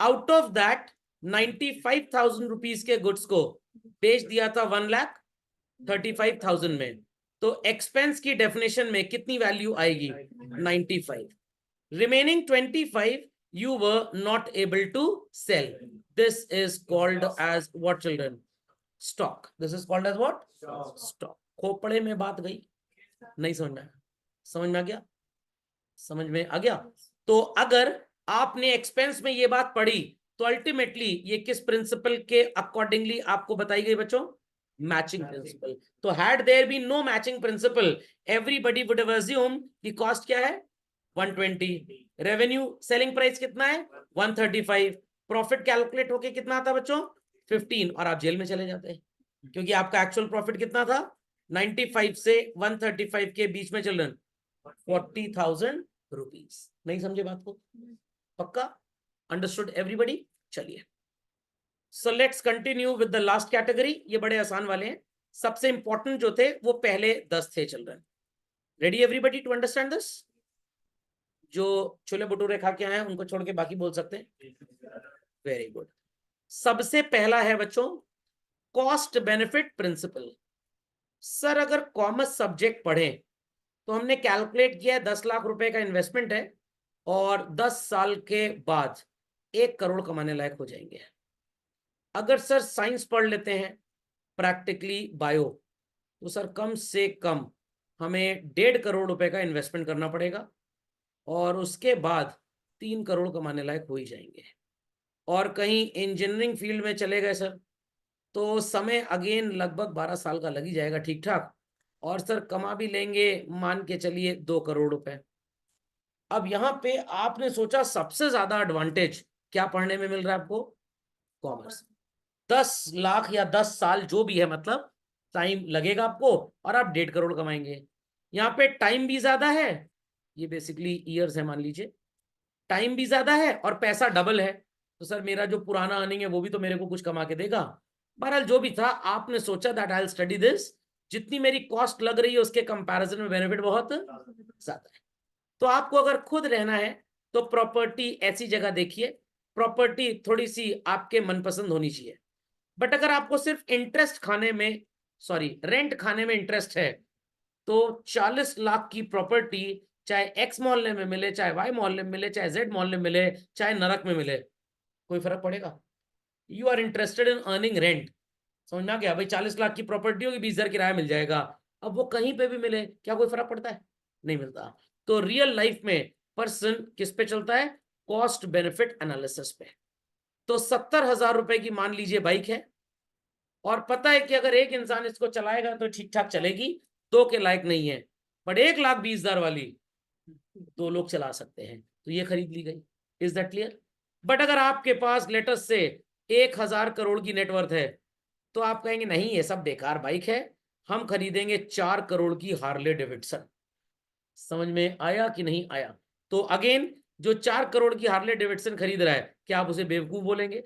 [SPEAKER 1] आउट ऑफ दैट 95,000 रुपीज के गुड्स को बेच दिया था 1,35,000 में। तो एक्सपेंस की डेफिनेशन में कितनी वैल्यू आएगी? 95। Remaining 25 you were not able to sell. This is called as what children? Stock. This is called as what? Stock. खोपड़े में बात गई, नहीं समझ में आया? समझ में आ गया? समझ में आ गया? तो अगर आपने एक्सपेंस में ये बात पढ़ी तो अल्टीमेटली ये किस प्रिंसिपल के अकॉर्डिंगली आपको बताई गई बच्चों? Matching principle. तो had there been no matching principle, everybody would have assume कि कॉस्ट क्या है? 120, रेवेन्यू सेलिंग प्राइस कितना है? 135, प्रॉफिट कैलकुलेट होके कितना आता बच्चों? 15, और आप जेल में चले जाते हैं, क्योंकि आपका एक्चुअल प्रॉफिट कितना था? 95 से 135 के बीच में चिल्ड्रन 40,000 रुपीज। नहीं समझे बात को? पक्का? Understood everybody? चलिए, so let's continue with the last category. ये बड़े आसान वाले हैं, सबसे इंपॉर्टेंट जो थे वो पहले 10 थे children. Ready everybody to understand this? जो छोले भटूरे खा के आए हैं उनको छोड़ के बाकी बोल सकते हैं। Very good. सबसे पहला है बच्चों कॉस्ट बेनिफिट प्रिंसिपल। सर अगर कॉमर्स सब्जेक्ट पढ़ें तो हमने कैलकुलेट किया है 10 लाख रुपए का इन्वेस्टमेंट है और 10 साल के बाद 1 करोड़ कमाने लायक हो जाएंगे। अगर सर साइंस पढ़ लेते हैं, प्रैक्टिकली बायो, तो सर कम से कम हमें 1.5 करोड़ रुपए का इन्वेस्टमेंट करना पड़ेगा और उसके बाद 3 करोड़ कमाने लायक हो ही जाएंगे। और कहीं इंजीनियरिंग फील्ड में चले गए सर तो समय अगेन लगभग 12 साल का लग ही जाएगा ठीक ठाक, और सर कमा भी लेंगे मान के चलिए 2 करोड़ रुपए। अब यहाँ पे आपने सोचा सबसे ज्यादा एडवांटेज क्या पढ़ने में मिल रहा है आपको? कॉमर्स। 10 लाख या 10 साल जो भी है, मतलब टाइम लगेगा आपको और आप 1.5 करोड़ कमाएंगे। यहाँ पे टाइम भी ज्यादा है, ये बेसिकली ईयर्स है मान लीजिए, टाइम भी ज्यादा है और पैसा डबल है। तो सर मेरा जो पुराना अर्निंग है वो भी तो मेरे को कुछ कमा के देगा। बहरहाल जो भी था, आपने सोचा that I will study this, जितनी मेरी कॉस्ट लग रही है उसके कंपैरिजन में बेनिफिट बहुत ज्यादा है। तो आपको अगर खुद रहना है तो प्रॉपर्टी ऐसी जगह देखिए, प्रॉपर्टी थोड़ी सी आपके मनपसंद होनी चाहिए। बट अगर आपको सिर्फ इंटरेस्ट खाने में, सॉरी रेंट खाने में इंटरेस्ट है, तो 40 लाख की प्रॉपर्टी चाहे एक्स मोहल्ले में मिले, चाहे वाई मोहल्ले में मिले, चाहे जेड मोहल्ले में मिले, चाहे नरक में मिले, कोई फर्क पड़ेगा? You are interested in earning rent. समझ में आ गया भाई, 40 लाख की प्रॉपर्टी होगी, 20,000 किराया मिल जाएगा। अब वो कहीं पे भी मिले, क्या कोई फर्क पड़ता है? नहीं मिलता। तो रियल लाइफ में पर्सन किस पे चलता है? कॉस्ट बेनिफिट एनालिसिस पे। तो 70,000 रुपए की मान लीजिए बाइक है, और पता है कि अगर एक इंसान इसको चलाएगा तो ठीक ठाक चलेगी, 2 के लायक नहीं है, बट 1,20,000 वाली 2 लोग चला सकते हैं, तो ये खरीद ली गई। Is that clear? बट अगर आपके पास लेटेस्ट से 1,000 करोड़ की नेटवर्थ है, तो आप कहेंगे नहीं ये सब बेकार बाइक है, हम खरीदेंगे 4 करोड़ की हार्ले डेविडसन। समझ में आया कि नहीं आया? तो अगेन, जो 4 करोड़ की हार्ले डेविडसन खरीद रहा है, क्या आप उसे बेवकूफ बोलेंगे?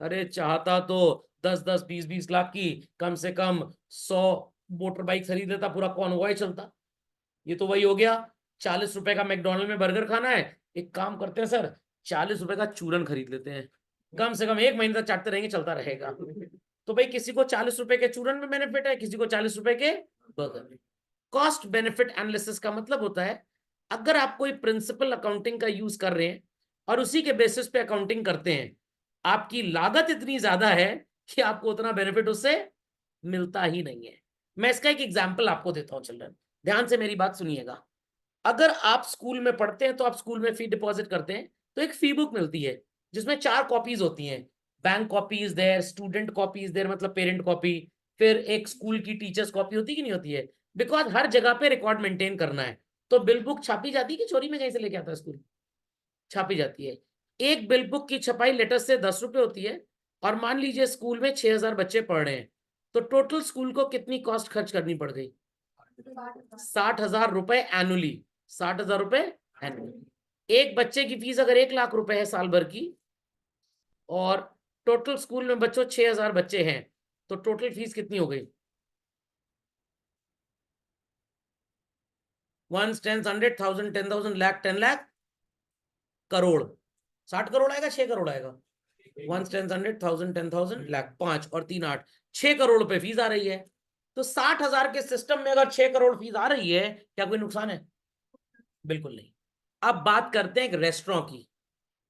[SPEAKER 1] अरे चाहता तो 10-10, 20-20 लाख की कम से कम 100 मोटर बाइक खरीद लेता, पूरा कॉन्वॉय चलता। ये तो वही हो गया, 40 रुपए का मैकडोनल्ड में बर्गर खाना है, एक काम करते हैं सर, 40 रुपए का चूरन खरीद लेते हैं, कम से कम 1 महीने तक चाटते रहेंगे, चलता रहेगा। तो भाई किसी को 40 रुपए के चूरन में बेनिफिट है, किसी को 40 रुपए के बर्गर में। कॉस्ट बेनिफिट एनालिसिस का मतलब होता है, अगर आप कोई प्रिंसिपल अकाउंटिंग का यूज कर रहे हैं और उसी के बेसिस पे अकाउंटिंग करते हैं, आपकी लागत इतनी ज्यादा है कि आपको उतना बेनिफिट उससे मिलता ही नहीं है। मैं इसका एक एग्जांपल आपको देता हूं चिल्ड्रन, ध्यान से मेरी बात सुनिएगा। अगर आप स्कूल में पढ़ते हैं तो आप स्कूल में फी डिपॉजिट करते हैं, तो एक फी बुक मिलती है जिसमें 4 कॉपीज होती हैं। Bank copy is there, student copy is there, मतलब पेरेंट कॉपी, फिर एक स्कूल की टीचर्स कॉपी होती कि नहीं होती है, बिकॉज हर जगह पे रिकॉर्ड मेंटेन करना है। तो बिल बुक छापी जाती है कि चोरी में कहीं से लेके आता है स्कूल? छापी जाती है। एक बिल बुक की छपाई लेटर से 10 रुपए होती है, और मान लीजिए स्कूल में 6,000 बच्चे पढ़ रहे हैं, तो टोटल स्कूल को कितनी कॉस्ट खर्च करनी पड़ गई? 60,000 रुपए एनुअली। 60,000 रुपए एनुअली। एक बच्चे की फीस अगर 1 लाख रुपए है साल भर की, और टोटल स्कूल में बच्चों 6,000 बच्चे हैं, तो टोटल फीस कितनी हो गई? 1 10 100 10,000 लाख 10 लाख करोड़। 60 करोड़ आएगा, 6 करोड़ आएगा? 1 10 100 10,000 लाख, 5 और 3 8, 6 करोड़ रुपए फीस आ रही है। तो 60,000 के सिस्टम में अगर 6 करोड़ फीस आ रही है, क्या कोई नुकसान है? बिल्कुल नहीं। अब बात करते हैं एक रेस्टोरेंट की।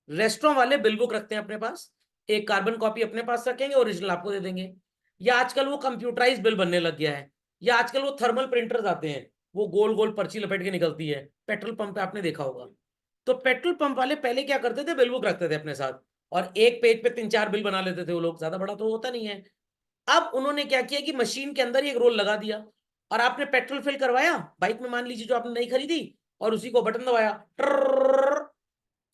[SPEAKER 1] रेस्टोरेंट वाले बिल बुक रखते हैं अपने पास, एक कार्बन कॉपी अपने पास रखेंगे, ओरिजिनल आपको दे देंगे। या आजकल वो कंप्यूटराइज बिल बनने लग गया है, या आजकल वो थर्मल प्रिंटर्स आते हैं, वो गोल गोल पर्ची लपेट के निकलती है, पेट्रोल पंप पे आपने देखा होगा। तो पेट्रोल पंप वाले पहले क्या करते थे, बिल बुक रखते थे अपने साथ, और एक पेज पे 3-4 बिल बना लेते थे वो लोग, ज्यादा बड़ा तो होता नहीं है। अब उन्होंने क्या किया कि मशीन के अंदर ही एक रोल लगा दिया, और आपने पेट्रोल फिल करवाया बाइक में, मान लीजिए जो आपने नहीं खरीदी, और उसी को बटन दबाया,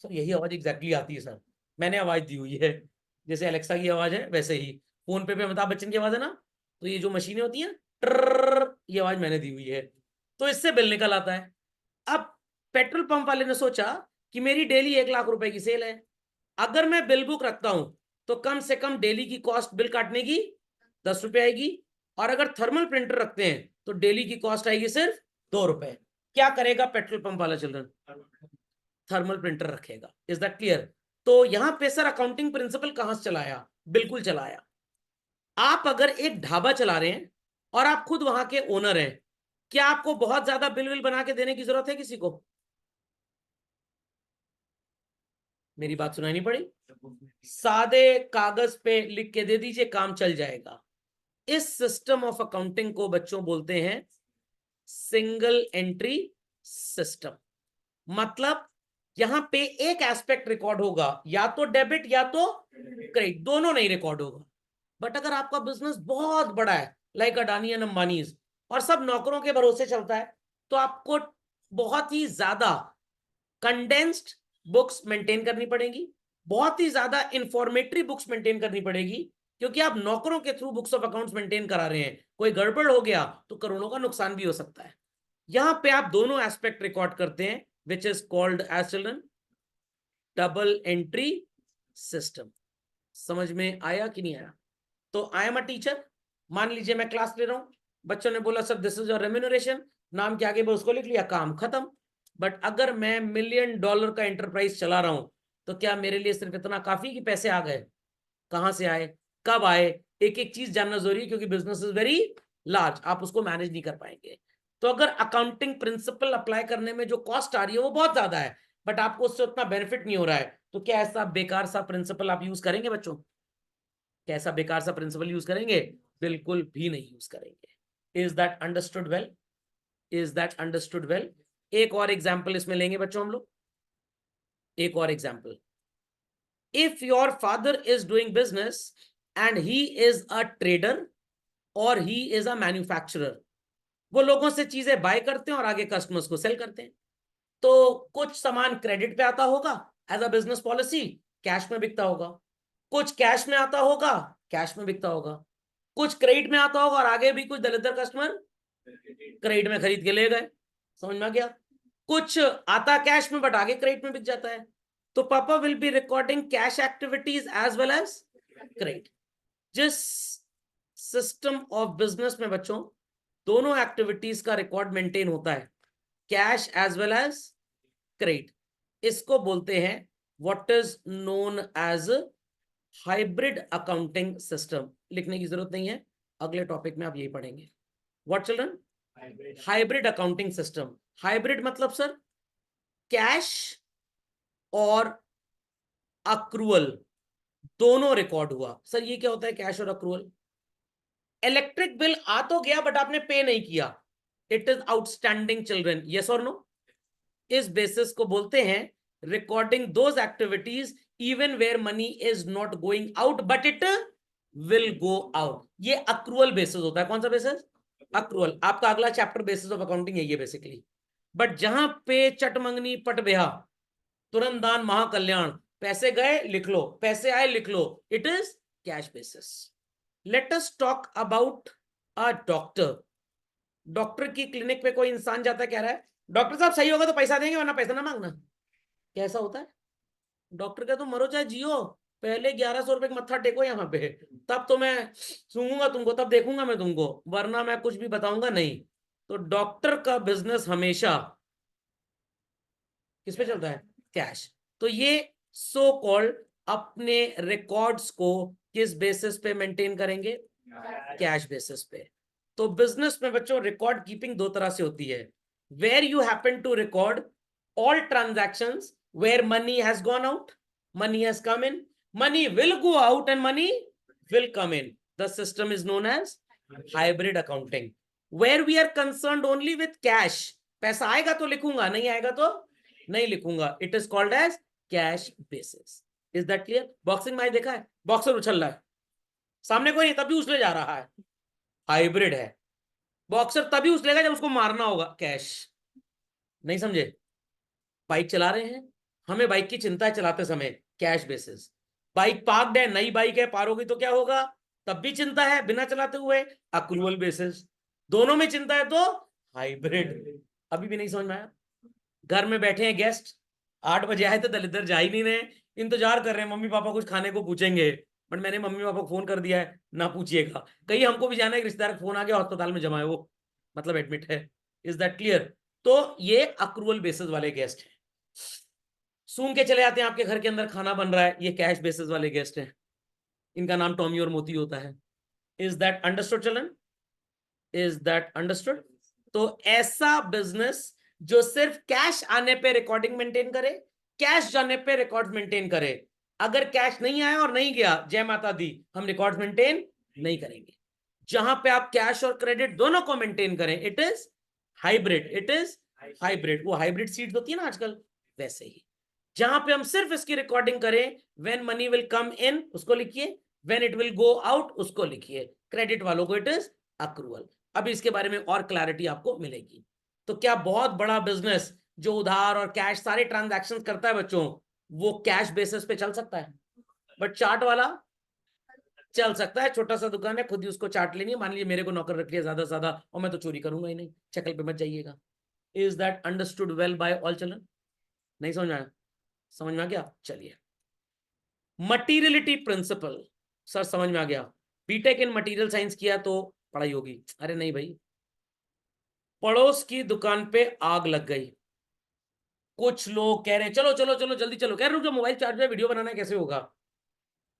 [SPEAKER 1] सर यही आवाज एग्जैक्टली आती है सर, मैंने आवाज दी हुई है, जैसे अलेक्सा की आवाज है वैसे ही फोन पे अमिताभ बच्चन की आवाज है ना, तो ये जो मशीनें होती हैं ये आवाज मैंने दी हुई है, तो इससे बिल निकल आता है। अब पेट्रोल पंप वाले ने सोचा कि मेरी डेली 1 लाख रुपए की सेल है, अगर मैं बिल बुक रखता हूं तो कम से कम डेली की कॉस्ट बिल काटने की 10 रुपए आएगी, और अगर थर्मल प्रिंटर रखते हैं तो डेली की कॉस्ट आएगी सिर्फ 2 रुपए। क्या करेगा पेट्रोल पंप वाला चिल्ड्रन? थर्मल प्रिंटर रखेगा। Is that clear? तो यहां पे सर अकाउंटिंग प्रिंसिपल कहां से चलाया? बिल्कुल चलाया। आप अगर एक ढाबा चला रहे हैं और आप खुद वहां के ओनर हैं, क्या आपको बहुत ज्यादा बिल विल बना के देने की जरूरत है किसी को? मेरी बात सुनाई नहीं पड़ी? सादे कागज पे लिख के दे दीजिए, काम चल जाएगा। इस सिस्टम ऑफ अकाउंटिंग को बच्चों बोलते हैं सिंगल एंट्री सिस्टम। मतलब यहां पे एक एस्पेक्ट रिकॉर्ड होगा, या तो डेबिट या तो क्रेडिट, दोनों नहीं रिकॉर्ड होगा। बट अगर आपका बिजनेस बहुत बड़ा है, लाइक अडानी एंड अंबानीज, और सब नौकरों के भरोसे चलता है, तो आपको बहुत ही ज्यादा कंडेंस्ड बुक्स मेंटेन करनी पड़ेगी, बहुत ही ज्यादा इंफॉर्मेटरी बुक्स मेंटेन करनी पड़ेगी, क्योंकि आप नौकरों के through books of accounts maintain करा रहे हैं, कोई गड़बड़ हो गया तो करोड़ों का नुकसान भी हो सकता है। यहां पे आप दोनों एस्पेक्ट रिकॉर्ड करते हैं, which is called as children double entry system. समझ में आया कि नहीं आया? तो आई एम अ टीचर, मान लीजिए मैं क्लास ले रहा हूं, बच्चों ने बोला sir this is your remuneration, नाम के आगे उसको लिख लिया, काम खत्म। बट अगर मैं $1 मिलियन का एंटरप्राइज चला रहा हूं, तो क्या मेरे लिए सिर्फ इतना काफी कि पैसे आ गए? कहां से आए, कब आए? एक एक चीज जानना जरूरी है, क्योंकि बिजनेस इज वेरी लार्ज, आप उसको मैनेज नहीं कर पाएंगे। तो अगर अकाउंटिंग प्रिंसिपल अप्लाई करने में जो कॉस्ट आ रही है वो बहुत ज्यादा है, बट आपको उससे उतना बेनिफिट नहीं हो रहा है, तो क्या ऐसा बेकार सा प्रिंसिपल आप यूज करेंगे बच्चों? कैसा बेकार सा प्रिंसिपल यूज करेंगे? बिल्कुल भी नहीं यूज करेंगे। Is that understood well? Is that understood well? एक और एग्जाम्पल इसमें लेंगे बच्चों हम लोग, एक और example. If your father is doing business and he is a trader और ही इज अ मैन्युफैक्चरर, वो लोगों से चीजें बाय करते हैं और आगे कस्टमर्स को सेल करते हैं। तो कुछ सामान क्रेडिट पे आता होगा as a business policy, cash में बिकता होगा। कुछ कैश में आता होगा, कैश में बिकता होगा। कुछ क्रेडिट में आता होगा और आगे भी कुछ दलितर कस्टमर क्रेडिट में खरीद के ले गए। समझ में आ गया? कुछ आता कैश में बट आगे क्रेडिट में बिक जाता है। तो पापा will be recording cash activities as well as credit. जिस सिस्टम ऑफ बिजनेस में बच्चों दोनों एक्टिविटीज का रिकॉर्ड मेंटेन होता है, cash as well as credit, इसको बोलते हैं what is known as hybrid accounting system. लिखने की जरूरत नहीं है, अगले टॉपिक में आप यही पढ़ेंगे। What children? Hybrid accounting system. Hybrid मतलब सर कैश और अक्रूवल दोनों रिकॉर्ड हुआ। सर ये क्या होता है कैश और अक्रूवल? इलेक्ट्रिक बिल आ तो गया बट आपने पे नहीं किया, it is outstanding children, yes और नो? इस बेसिस को बोलते हैं recording those activities even where money is not going out but it will go out. ये अक्रूवल बेसिस होता है। कौन सा बेसिस? अक्रूवल। आपका अगला चैप्टर बेसिस ऑफ अकाउंटिंग है ये बेसिकली। बट जहां पे चट मंगनी पट ब्याह तुरंत दान महाकल्याण, पैसे गए लिख लो, पैसे आए लिख लो, it is cash basis. Let us talk about a doctor. Doctor की क्लिनिक पे कोई इंसान जाता है, कह रहा है डॉक्टर साहब सही होगा तो पैसा देंगे वरना पैसा ना मांगना। कैसा होता है? डॉक्टर का तुम मरो चाहे जियो, पहले 1100 रुपए का मत्था टेको यहाँ पे, तब तो मैं सूंघूंगा तुमको, तब देखूंगा मैं तुमको, वरना मैं कुछ भी बताऊंगा नहीं। तो डॉक्टर का बिजनेस हमेशा किस पे चलता है? कैश। तो ये सो कॉल्ड अपने रिकॉर्ड्स को किस बेसिस पे मेंटेन करेंगे? कैश बेसिस पे। तो बिजनेस में बच्चों रिकॉर्ड कीपिंग दो तरह से होती है। Where you happen to record all transactions where money has gone out, money has come in, money will go out and money will come in. The system is known as hybrid accounting. Where we are concerned only with cash, पैसा आएगा तो लिखूंगा, नहीं आएगा तो नहीं लिखूंगा, it is called as cash basis. Is that clear? Boxing match देखा है? बॉक्सर उछल रहा है, सामने कोई नहीं तभी उछले जा रहा है, हाइब्रिड है। बॉक्सर तभी उछलेगा जब उसको मारना होगा, कैश। नहीं समझे? बाइक चला रहे हैं, हमें बाइक की चिंता है चलाते समय, कैश बेसिस। बाइक पार्क्ड है, नई बाइक है, पार होगी तो क्या होगा, तब भी चिंता है बिना चलाते हुए, अक्रूवल बेसिस। दोनों में चिंता है तो हाइब्रिड। अभी भी नहीं समझ में आया? घर में बैठे हैं गेस्ट, 8 बजे आए थे दलितर जा ही नहीं रहे, इंतजार कर रहे हैं मम्मी पापा कुछ खाने को पूछेंगे, बट मैंने मम्मी पापा को फोन कर दिया है ना पूछिएगा, कहीं हमको भी जाना है, रिश्तेदार का फोन आ गया अस्पताल में जमा है वो, मतलब एडमिट है। Is that clear? तो ये अक्रूवल बेसिस वाले गेस्ट हैं। सूंघ के चले आते हैं आपके घर के अंदर खाना बन रहा है, ये कैश बेसिस वाले गेस्ट हैं, इनका नाम टॉमी और मोती होता है। Is that understood children? Is that understood? तो ऐसा बिजनेस जो सिर्फ कैश आने पे रिकॉर्डिंग मेंटेन करे, कैश जाने पे रिकॉर्ड मेंटेन करे। अगर कैश नहीं आया और नहीं गया, जय माता दी, हम रिकॉर्ड मेंटेन नहीं करेंगे। जहां पे आप कैश और क्रेडिट दोनों को मेंटेन करें, it is hybrid. It is hybrid. वो हाइब्रिड सीड्स होती है ना आजकल, वैसे ही। जहां पे हम सिर्फ इसकी रिकॉर्डिंग करें, व्हेन मनी विल कम इन उसको लिखिए, when it will go out उसको लिखिए। क्रेडिट वालों को इट इज अक्रूवल। अभी इसके बारे में और क्लैरिटी आपको मिलेगी। तो क्या बहुत बड़ा बिजनेस जो उधार और कैश सारे ट्रांजैक्शंस करता है बच्चों, वो कैश बेसिस पे चल सकता है? बट चार्ट वाला चल सकता है। छोटा सा दुकान है, खुद ही उसको चार्ट लेनी है, मान लीजिए मेरे को नौकर रख लिया ज्यादा ज्यादा, और मैं तो चोरी करूंगा ही नहीं, शक्ल पे मत जाइएगा। Is that understood well by all children? नहीं समझ में आया? समझ में आ गया? चलिए, मटीरियलिटी प्रिंसिपल सर समझ में आ गया, बीटेक इन मटीरियल साइंस किया तो पढ़ाई होगी। अरे नहीं भाई, पड़ोस की दुकान पे आग लग गई, कुछ लोग कह रहे हैं चलो चलो चलो जल्दी चलो, कह रहे रुक जाओ मोबाइल चार्ज में, वीडियो बनाना है, कैसे होगा?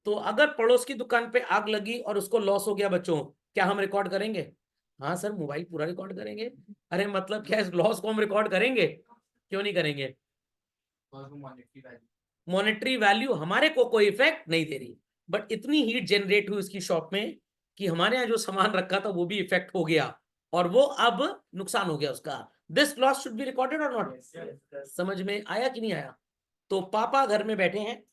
[SPEAKER 1] तो अगर पड़ोस की दुकान पे आग लगी और उसको लॉस हो गया बच्चों, क्या हम रिकॉर्ड करेंगे? हाँ सर मोबाइल पूरा रिकॉर्ड करेंगे। अरे मतलब क्या, इस लॉस को हम रिकॉर्ड करेंगे? क्यों नहीं करेंगे? मॉनेटरी वैल्यू हमारे को कोई इफेक्ट नहीं दे रही। बट इतनी हीट जनरेट हुई उसकी शॉप में कि हमारे यहाँ जो सामान रखा था वो भी इफेक्ट हो गया और वो अब नुकसान हो गया उसका। This loss should be recorded और नॉट? समझ में आया कि नहीं आया? तो पापा घर में बैठे हैं,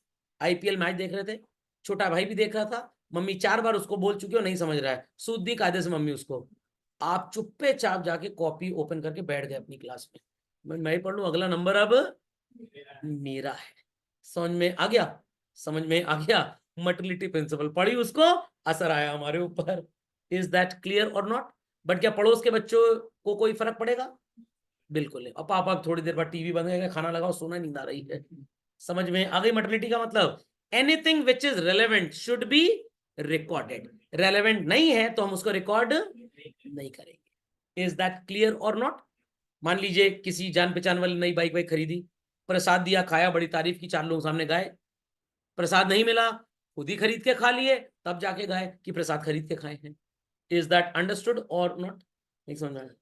[SPEAKER 1] आईपीएल मैच देख रहे थे, छोटा भाई भी देख रहा था, मम्मी 4 बार उसको बोल चुकी हो नहीं समझ रहा है, सूदी कायदे से मम्मी उसको, आप चुप्पे चाप जाके कॉपी ओपन करके बैठ गए अपनी क्लास में, मैं ही पढ़ लूं, अगला नंबर अब मेरा है। समझ में आ गया? समझ में आ गया? मटलिटी प्रिंसिपल पढ़ी, उसको असर आया हमारे ऊपर। इज दैट क्लियर और नॉट? बट क्या पड़ोस के बच्चों को कोई फर्क पड़ेगा? बिल्कुल नहीं। अब पापा थोड़ी देर बाद टीवी बंद करके खाना लगाओ, सोना नींद आ रही है। समझ में आ गई मटलिटी का मतलब? Anything which is relevant should be recorded, relevant नहीं है तो हम उसको रिकॉर्ड नहीं करेंगे। इज दैट क्लियर और नॉट? मान लीजिए किसी जान पहचान वाली नई बाइक वाइक खरीदी, प्रसाद दिया, खाया, बड़ी तारीफ की, 4 लोगों सामने गाए, प्रसाद नहीं मिला, खुद ही खरीद के खा लिए, तब जाके गाए कि प्रसाद खरीद के खाए हैं। इज दैट अंडरस्टूड और नॉट? नहीं समझ में आया?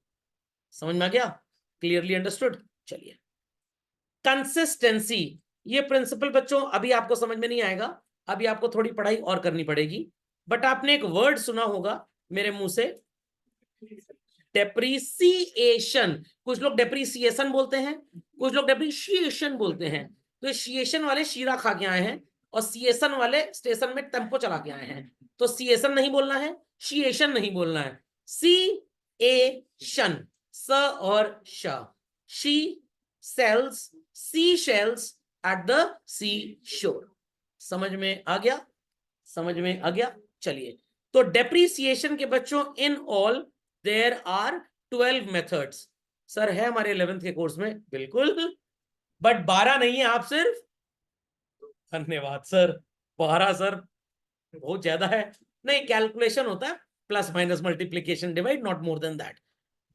[SPEAKER 1] समझ में आ गया? Clearly understood? चलिए, कंसिस्टेंसी, ये प्रिंसिपल बच्चों अभी आपको समझ में नहीं आएगा, अभी आपको थोड़ी पढ़ाई और करनी पड़ेगी। बट आपने एक वर्ड सुना होगा मेरे मुंह से, डेप्रीसिएशन। कुछ लोग डेप्रीसिएशन बोलते हैं, कुछ लोग डेप्रीसिएशन बोलते हैं। तो शिएशन वाले शीरा खा के आए हैं और सिएशन वाले स्टेशन में टेम्पो चला के आए हैं। तो सिएशन नहीं बोलना है, शिएशन नहीं बोलना है, सी ए शन, स और श। She sells sea shells at the sea shore. समझ में आ गया? समझ में आ गया? चलिए, तो डेप्रीसिएशन के बच्चों in all there are 12 methods. Sir है हमारे 11th के कोर्स में, बिल्कुल, बट 12 नहीं है, आप सिर्फ, धन्यवाद सर, 12 सर बहुत ज्यादा है। नहीं, कैलकुलेशन होता है, plus minus multiplication divide, not more than that.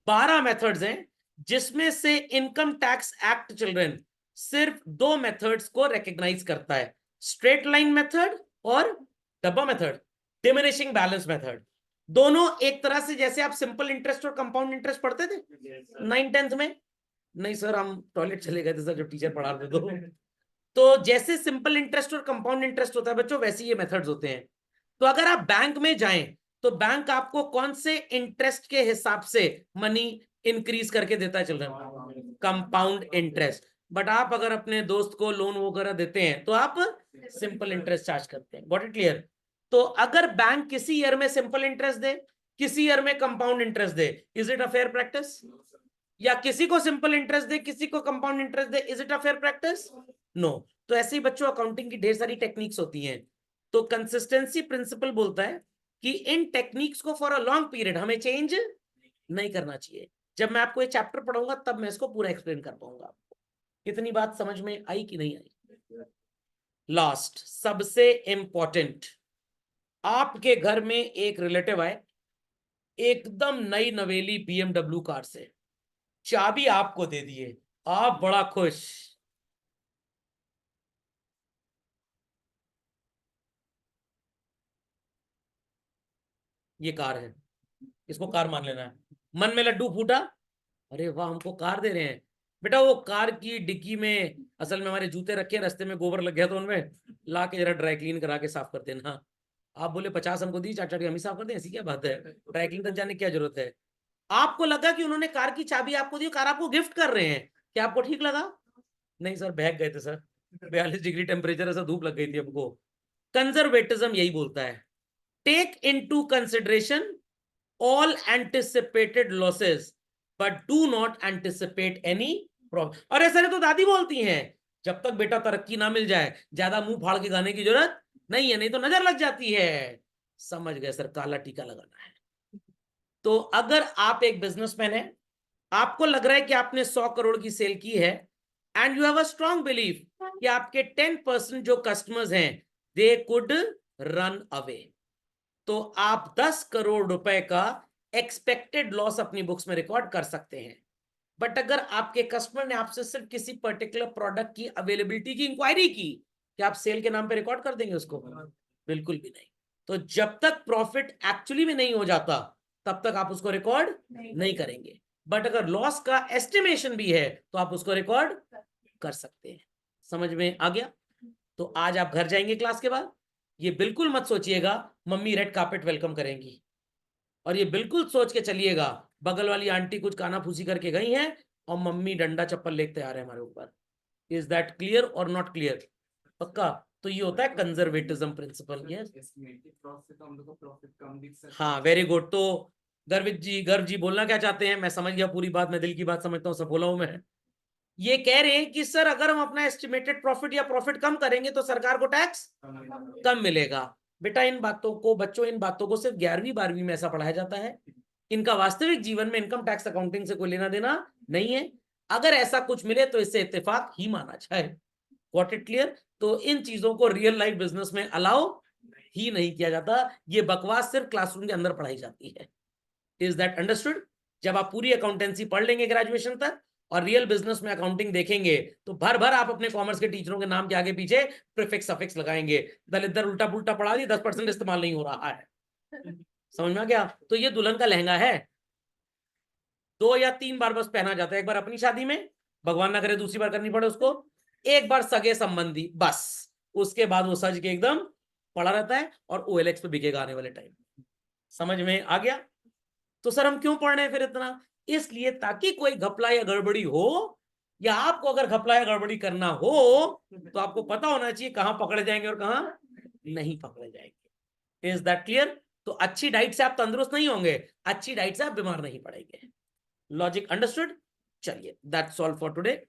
[SPEAKER 1] 12 methods हैं, जिसमें से इनकम टैक्स एक्ट चिल्ड्रन सिर्फ 2 मेथड्स को रिकॉग्नाइज करता है, स्ट्रेट लाइन मेथड और डब्बा मेथड, डिमिनिशिंग बैलेंस मेथड। दोनों एक तरह से, जैसे आप सिंपल इंटरेस्ट और कंपाउंड इंटरेस्ट पढ़ते थे 9th 10th में। नहीं सर, हम टॉयलेट चले गए थे सर जब टीचर पढ़ा रहे थे। तो जैसे सिंपल इंटरेस्ट और कंपाउंड इंटरेस्ट होता है बच्चों, वैसे ये मेथड्स होते हैं। तो अगर आप बैंक में जाएं तो बैंक आपको कौन से इंटरेस्ट के हिसाब से मनी इंक्रीज करके देता है चिल्ड्रन? Compound interest. बट आप अगर अपने दोस्त को लोन वगैरह देते हैं तो आप सिंपल इंटरेस्ट चार्ज करते हैं। Got it clear? तो अगर बैंक किसी ईयर में सिंपल इंटरेस्ट दे, किसी ईयर में कंपाउंड इंटरेस्ट दे, is it a fair practice? या किसी को सिंपल इंटरेस्ट दे, किसी को कंपाउंड इंटरेस्ट दे, is it a fair practice? No. तो ऐसे ही बच्चों अकाउंटिंग की ढेर सारी टेक्निक्स होती हैं। तो कंसिस्टेंसी प्रिंसिपल बोलता है कि इन टेक्निक्स को फॉर अ लॉन्ग पीरियड हमें चेंज नहीं करना चाहिए। जब मैं आपको ये चैप्टर पढ़ाऊंगा तब मैं इसको पूरा एक्सप्लेन कर पाऊंगा। इतनी बात समझ में आई कि नहीं आई? लास्ट, सबसे इंपॉर्टेंट, आपके घर में एक रिलेटिव आए एकदम नई नवेली BMW कार से, चाबी आपको दे दिए, आप बड़ा खुश, ये कार है, इसको कार मान लेना है। मन में लड्डू फूटा, अरे वाह हमको कार दे रहे हैं। बेटा वो कार की डिक्की में असल में हमारे जूते रखे, रास्ते में गोबर लग गया तो उनमें ला के जरा ड्राई क्लीन करा के साफ कर देना। आप बोले 50 हमको दी, 4 हम ही साफ कर दें, ऐसी क्या बात है, ड्राई क्लीन तक जाने की क्या जरूरत है? आपको लगा कि उन्होंने कार की चाबी आपको दी, कार आपको गिफ्ट कर रहे हैं, क्या आपको ठीक लगा? नहीं सर, बहक गए थे सर, 42 डिग्री टेम्परेचर, ऐसा धूप लग गई थी हमको। कंजर्वेटिज्म यही बोलता है, take into consideration all anticipated losses but do not anticipate any problem। और ऐसा तो दादी बोलती हैं, जब तक बेटा तरक्की ना मिल जाए ज्यादा मुंह फाड़ के गाने की जरूरत नहीं है, नहीं तो नजर लग जाती है। समझ गए सर, काला टीका लगाना है। तो अगर आप एक बिजनेसमैन है, आपको लग रहा है कि आपने 100 करोड़ की सेल की है and you have a strong belief कि आपके 10% जो कस्टमर्स हैं दे कुड रन अवे, तो आप 10 करोड़ रुपए का एक्सपेक्टेड लॉस अपनी बुक्स में रिकॉर्ड कर सकते हैं। बट अगर आपके कस्टमर ने आपसे सिर्फ किसी पर्टिकुलर प्रोडक्ट की अवेलेबिलिटी की इंक्वायरी की, क्या आप सेल के नाम पे रिकॉर्ड कर देंगे उसको? बिल्कुल भी नहीं। तो जब तक प्रॉफिट एक्चुअली में नहीं हो जाता तब तक आप उसको रिकॉर्ड नहीं करेंगे। बट अगर लॉस का एस्टिमेशन भी है तो आप उसको रिकॉर्ड कर सकते हैं। समझ में आ गया? तो आज आप घर जाएंगे क्लास के बाद, ये बिल्कुल मत सोचिएगा मम्मी रेड कार्पेट वेलकम करेंगी, और ये बिल्कुल सोच के चलिएगा बगल वाली आंटी कुछ काना फूसी करके गई हैं और मम्मी डंडा चप्पल लेके तैयार है हमारे ऊपर। इज दैट क्लियर और नॉट क्लियर? पक्का? तो ये होता है कंजर्वेटिज्म प्रिंसिपल। यस, हाँ, वेरी गुड। तो गर्व जी बोलना क्या चाहते हैं? मैं समझ गया पूरी बात, मैं दिल की बात समझता हूँ, सब बोला हूं मैं। ये कह रहे हैं कि सर अगर हम अपना एस्टिमेटेड प्रॉफिट या प्रॉफिट कम करेंगे तो सरकार को टैक्स कम मिलेगा। बेटा इन बातों को, बच्चों इन बातों को सिर्फ 11वीं 12वीं में ऐसा पढ़ाया जाता है, इनका वास्तविक जीवन में इनकम टैक्स अकाउंटिंग से कोई लेना देना नहीं है। अगर ऐसा कुछ मिले तो इससे इत्तेफाक ही माना जाए। Got it clear? तो इन चीजों को रियल लाइफ बिजनेस में अलाउ ही नहीं किया जाता, ये बकवास सिर्फ क्लासरूम के अंदर पढ़ाई जाती है। Is that understood? जब आप पूरी अकाउंटेंसी पढ़ लेंगे ग्रेजुएशन तक और रियल बिजनेस में अकाउंटिंग देखेंगे तो भर भर आप अपने कॉमर्स के टीचरों के नाम के आगे पीछे प्रीफिक्स सफिक्स लगाएंगे। दलित उल्टा पुल्टा पढ़ा दी, 10% इस्तेमाल नहीं हो रहा है। समझ में आ गया? तो ये दुल्हन का लहंगा है, 2 या 3 बार बस पहना जाता है। एक बार अपनी शादी में, भगवान ना करे दूसरी बार करनी पड़े उसको, एक बार सगे संबंधी, बस उसके बाद वो सज के एकदम पड़ा रहता है और OLX पे बिकेगा आने वाले टाइम। समझ में आ गया? तो सर हम क्यों पढ़ रहे हैं फिर इतना? इसलिए ताकि कोई घपला या गड़बड़ी हो, या आपको अगर घपला या गड़बड़ी करना हो तो आपको पता होना चाहिए कहां पकड़े जाएंगे और कहां नहीं पकड़े जाएंगे। Is that clear? तो अच्छी डाइट से आप तंदुरुस्त नहीं होंगे, अच्छी डाइट से आप बीमार नहीं पड़ेंगे। Logic understood? चलिए, दैट्स ऑल फॉर टुडे।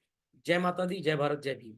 [SPEAKER 1] जय माता दी, जय भारत, जय भीम।